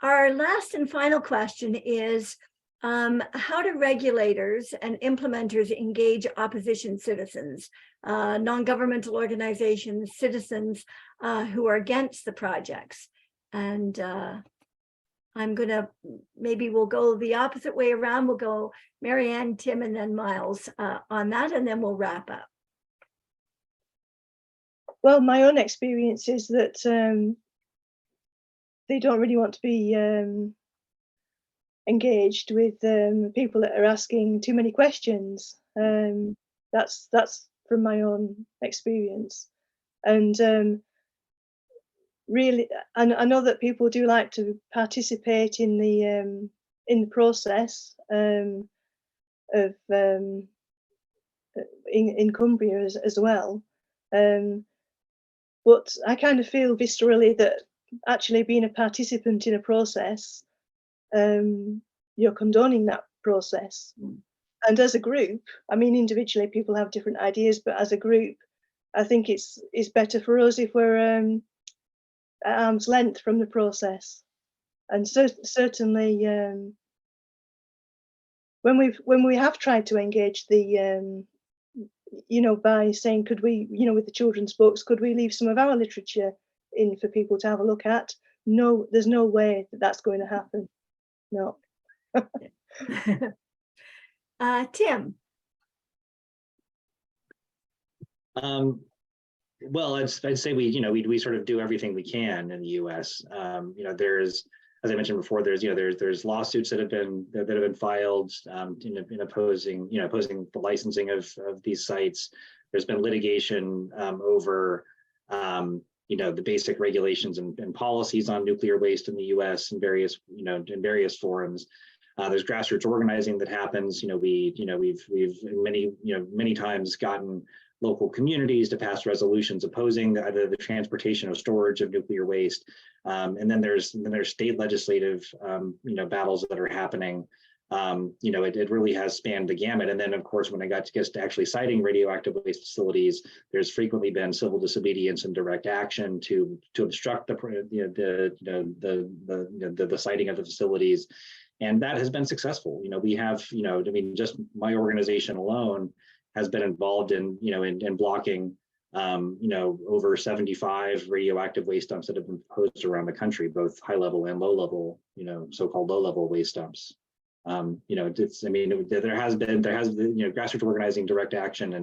Our last and final question is, how do regulators and implementers engage opposition citizens, non-governmental organizations, citizens who are against the projects? And maybe we'll go the opposite way around. We'll go Marianne, Tim, and then Miles on that, and then we'll wrap up. Well, my own experience is that they don't really want to be engaged with people that are asking too many questions. That's from my own experience, and really, I know that people do like to participate in the process of in Cumbria as well. But I kind of feel viscerally that actually being a participant in a process, you're condoning that process. And as a group, I mean, individually people have different ideas, but as a group, I think it's better for us if we're at arm's length from the process. And so certainly when we have tried to engage the by saying, could we, with the children's books, could we leave some of our literature in for people to have a look at? No, there's no way that that's going to happen. No. Tim. Well, I'd say we sort of do everything we can in the U.S. There's, as I mentioned before, there's lawsuits that have been filed in opposing the licensing of these sites. There's been litigation over the basic regulations and policies on nuclear waste in the U.S. in various forums. There's grassroots organizing that happens. We've many times gotten local communities to pass resolutions opposing either the transportation or storage of nuclear waste. And then there's state legislative battles that are happening. It really has spanned the gamut. And then, of course, when it gets to actually citing radioactive waste facilities, there's frequently been civil disobedience and direct action to obstruct the citing of the facilities, and that has been successful. We have just my organization alone has been involved in blocking over 75 radioactive waste dumps that have been proposed around the country, both high level and low level, so-called low level waste dumps. There has been grassroots organizing, direct action,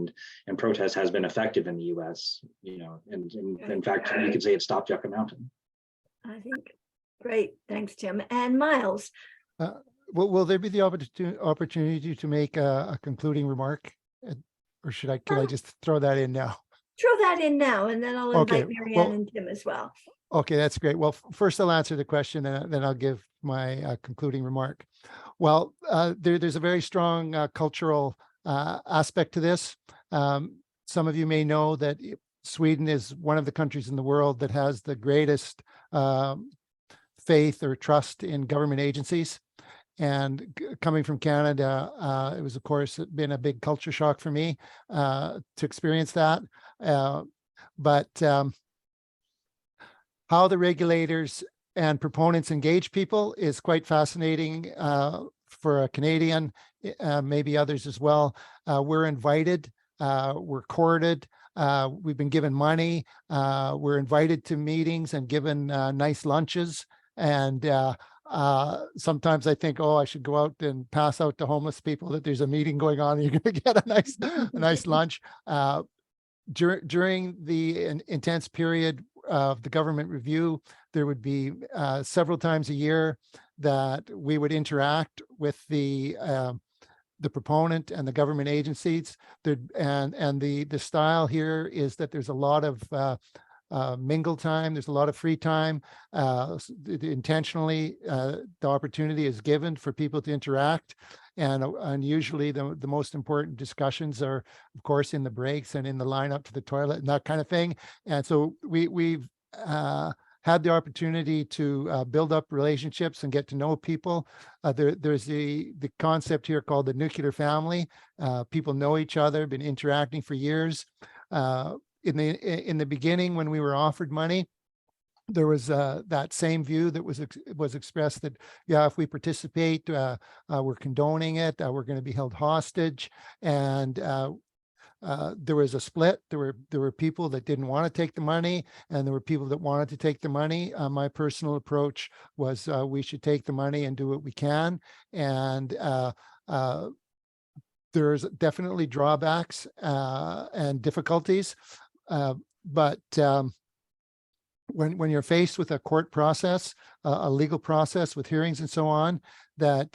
and protest has been effective in the U.S. And in fact, you could say it stopped Yucca Mountain. I think great, thanks, Tim. And Miles. Will there be the opportunity to make a concluding remark, or could I just throw that in now? Throw that in now, and then I'll invite Marianne and Tim as well. Okay, that's great. Well, first I'll answer the question, and then I'll give my concluding remark. Well, there's a very strong cultural aspect to this. Some of you may know that Sweden is one of the countries in the world that has the greatest faith or trust in government agencies. And coming from Canada, it was, of course, been a big culture shock for me to experience that. But how the regulators and proponents engage people is quite fascinating for a Canadian, maybe others as well. We're invited, we're courted, we've been given money, we're invited to meetings and given nice lunches. And sometimes I think, I should go out and pass out to homeless people that there's a meeting going on and you're going to get a nice lunch. During the intense period of the government review, there would be several times a year that we would interact with the proponent and the government agencies. And the style here is that there's a lot of mingle time. There's a lot of free time. Intentionally, the opportunity is given for people to interact. And usually the most important discussions are, of course, in the breaks and in the line up to the toilet and that kind of thing. And so we've had the opportunity to build up relationships and get to know people. There's the concept here called the nuclear family. People know each other, been interacting for years. In the beginning, when we were offered money, there was that same view that was expressed that, yeah, if we participate, we're condoning it, we're going to be held hostage. And there was a split. There were people that didn't want to take the money, and there were people that wanted to take the money. My personal approach was we should take the money and do what we can. And there's definitely drawbacks and difficulties. But when you're faced with a court process, a legal process with hearings and so on, that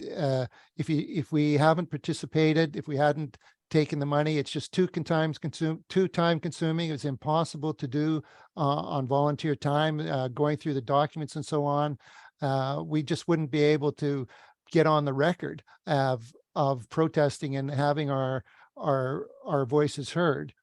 if we haven't participated, if we hadn't taken the money, it's just too time consuming. It's impossible to do on volunteer time, going through the documents and so on. We just wouldn't be able to get on the record of protesting and having our voices heard.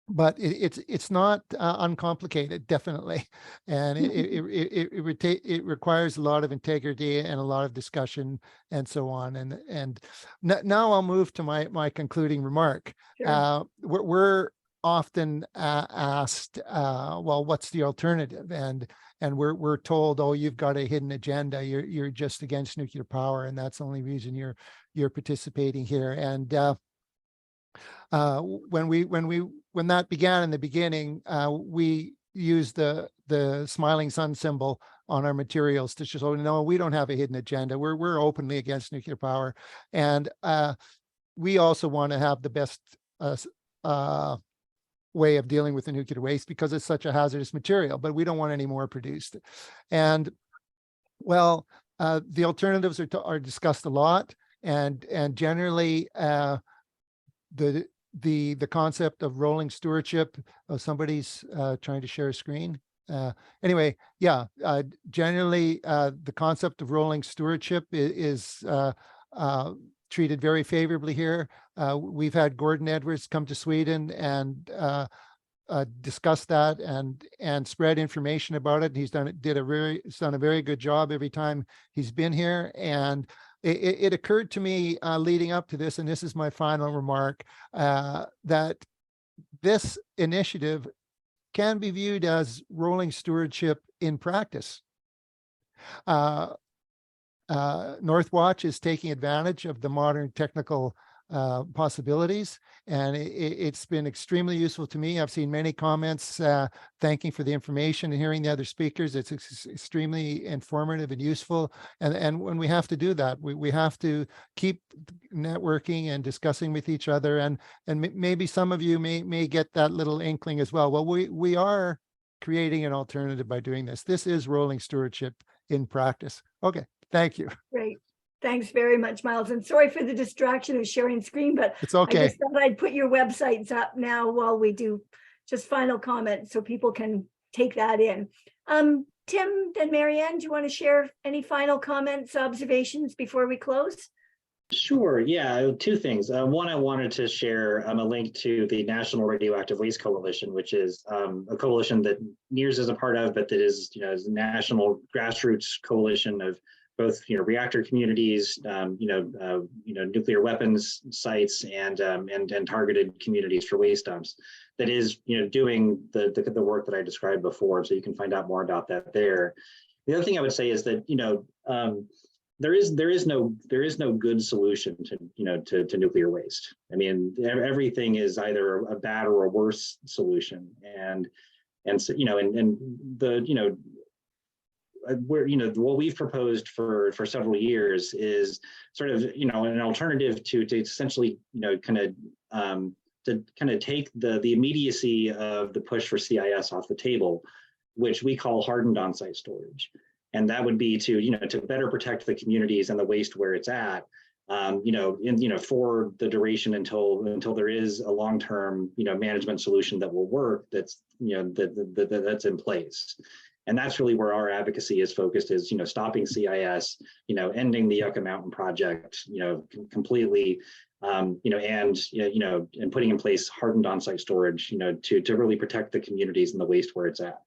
But it's not uncomplicated, definitely, and it requires a lot of integrity and a lot of discussion and so on. And now I'll move to my concluding remark. Sure. We're often asked, well, what's the alternative? And we're told, oh, you've got a hidden agenda. You're just against nuclear power, and that's the only reason you're participating here. And when that began in the beginning, we used the smiling sun symbol on our materials to show, no, we don't have a hidden agenda. We're openly against nuclear power, and we also want to have the best way of dealing with the nuclear waste because it's such a hazardous material, but we don't want any more produced. And well, the alternatives are discussed a lot, and generally the concept of rolling stewardship. Somebody's trying to share a screen. Anyway, yeah, generally the concept of rolling stewardship is treated very favorably here. We've had Gordon Edwards come to Sweden and discuss that and spread information about it. He's done a very good job every time he's been here. And it occurred to me leading up to this, and this is my final remark, that this initiative can be viewed as rolling stewardship in practice. Northwatch is taking advantage of the modern technical possibilities, and it's been extremely useful to me. I've seen many comments thanking for the information and hearing the other speakers. It's extremely informative and useful. And when we have to do that, we have to keep networking and discussing with each other. And maybe some of you may get that little inkling as well. Well, we are creating an alternative by doing this. This is rolling stewardship in practice. Okay, thank you. Great. Thanks very much, Miles. And sorry for the distraction of sharing screen, but It's okay. I just thought I'd put your websites up now while we do just final comments so people can take that in. Tim, then Marianne, do you want to share any final comments, observations before we close? Sure. Yeah, two things. One, I wanted to share a link to the National Radioactive Waste Coalition, which is a coalition that NEARS is a part of, but that is, is a national grassroots coalition of both, reactor communities, nuclear weapons sites, and targeted communities for waste dumps. That is, doing the work that I described before. So you can find out more about that there. The other thing I would say is that there is no good solution to nuclear waste. I mean, everything is either a bad or a worse solution, and so what we've proposed for several years is sort of an alternative to essentially kind of take the immediacy of the push for CIS off the table, which we call hardened on-site storage. And that would be to, to better protect the communities and the waste where it's at, for the duration until there is a long-term, management solution that will work, that's, that's in place. And that's really where our advocacy is focused, is, stopping CIS, ending the Yucca Mountain project, completely, and putting in place hardened on-site storage, to really protect the communities and the waste where it's at.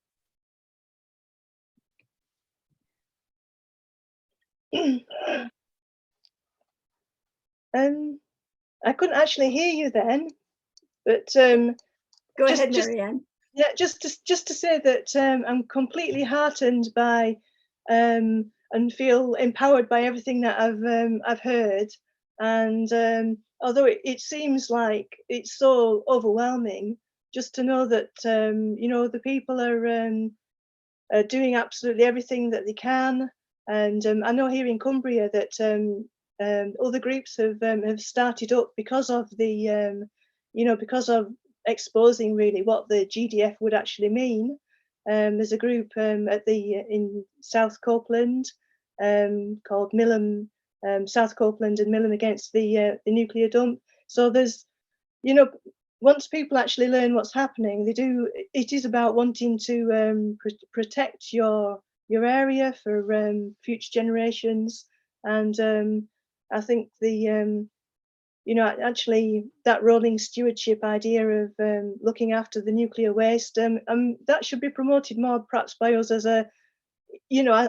I couldn't actually hear you then, but Go ahead, Marianne. yeah, just to say that I'm completely heartened by and feel empowered by everything that I've heard. And although it seems like it's so overwhelming, just to know that the people are doing absolutely everything that they can. And I know here in Cumbria that other groups have started up because of the because of exposing really what the GDF would actually mean. There's a group in South Copeland called Milham, South Copeland and Milham Against the Nuclear Dump. So there's, once people actually learn what's happening, it is about wanting to protect your area for future generations. And I think actually that rolling stewardship idea of looking after the nuclear waste, that should be promoted more, perhaps by us as a,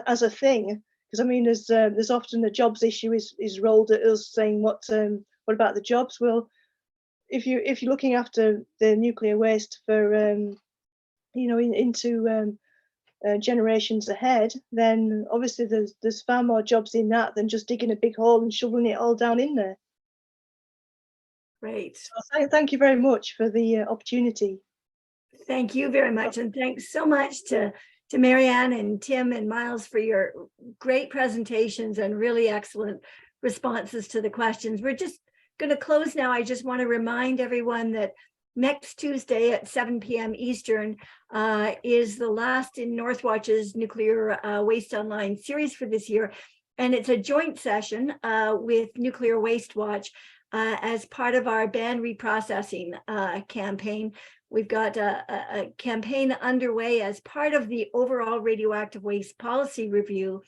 as a thing. Because I mean, there's often a jobs issue is rolled at us, saying what about the jobs? Well, if you're looking after the nuclear waste for into generations ahead, then obviously there's far more jobs in that than just digging a big hole and shoveling it all down in there. Great. So thank you very much for the opportunity. Thank you very much. And thanks so much to Marianne and Tim and Miles for your great presentations and really excellent responses to the questions. We're just going to close now. I just want to remind everyone that next Tuesday at 7 p.m. Eastern is the last in Northwatch's Nuclear Waste Online series for this year. And it's a joint session with Nuclear Waste Watch as part of our ban reprocessing campaign. We've got a campaign underway as part of the overall radioactive waste policy review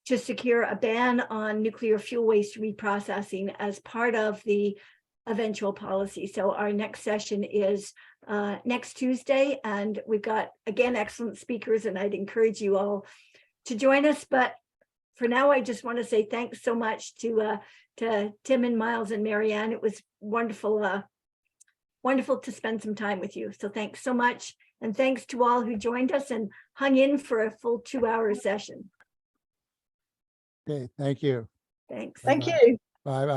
to secure a ban on nuclear fuel waste reprocessing as part of the eventual policy. So our next session is next Tuesday, and we've got, again, excellent speakers, and I'd encourage you all to join us. But for now, I just want to say thanks so much to Tim and Miles and Marianne. It was wonderful, wonderful to spend some time with you. So thanks so much. And thanks to all who joined us and hung in for a full 2-hour session. Okay, thank you. Thanks. Thank you. Bye-bye.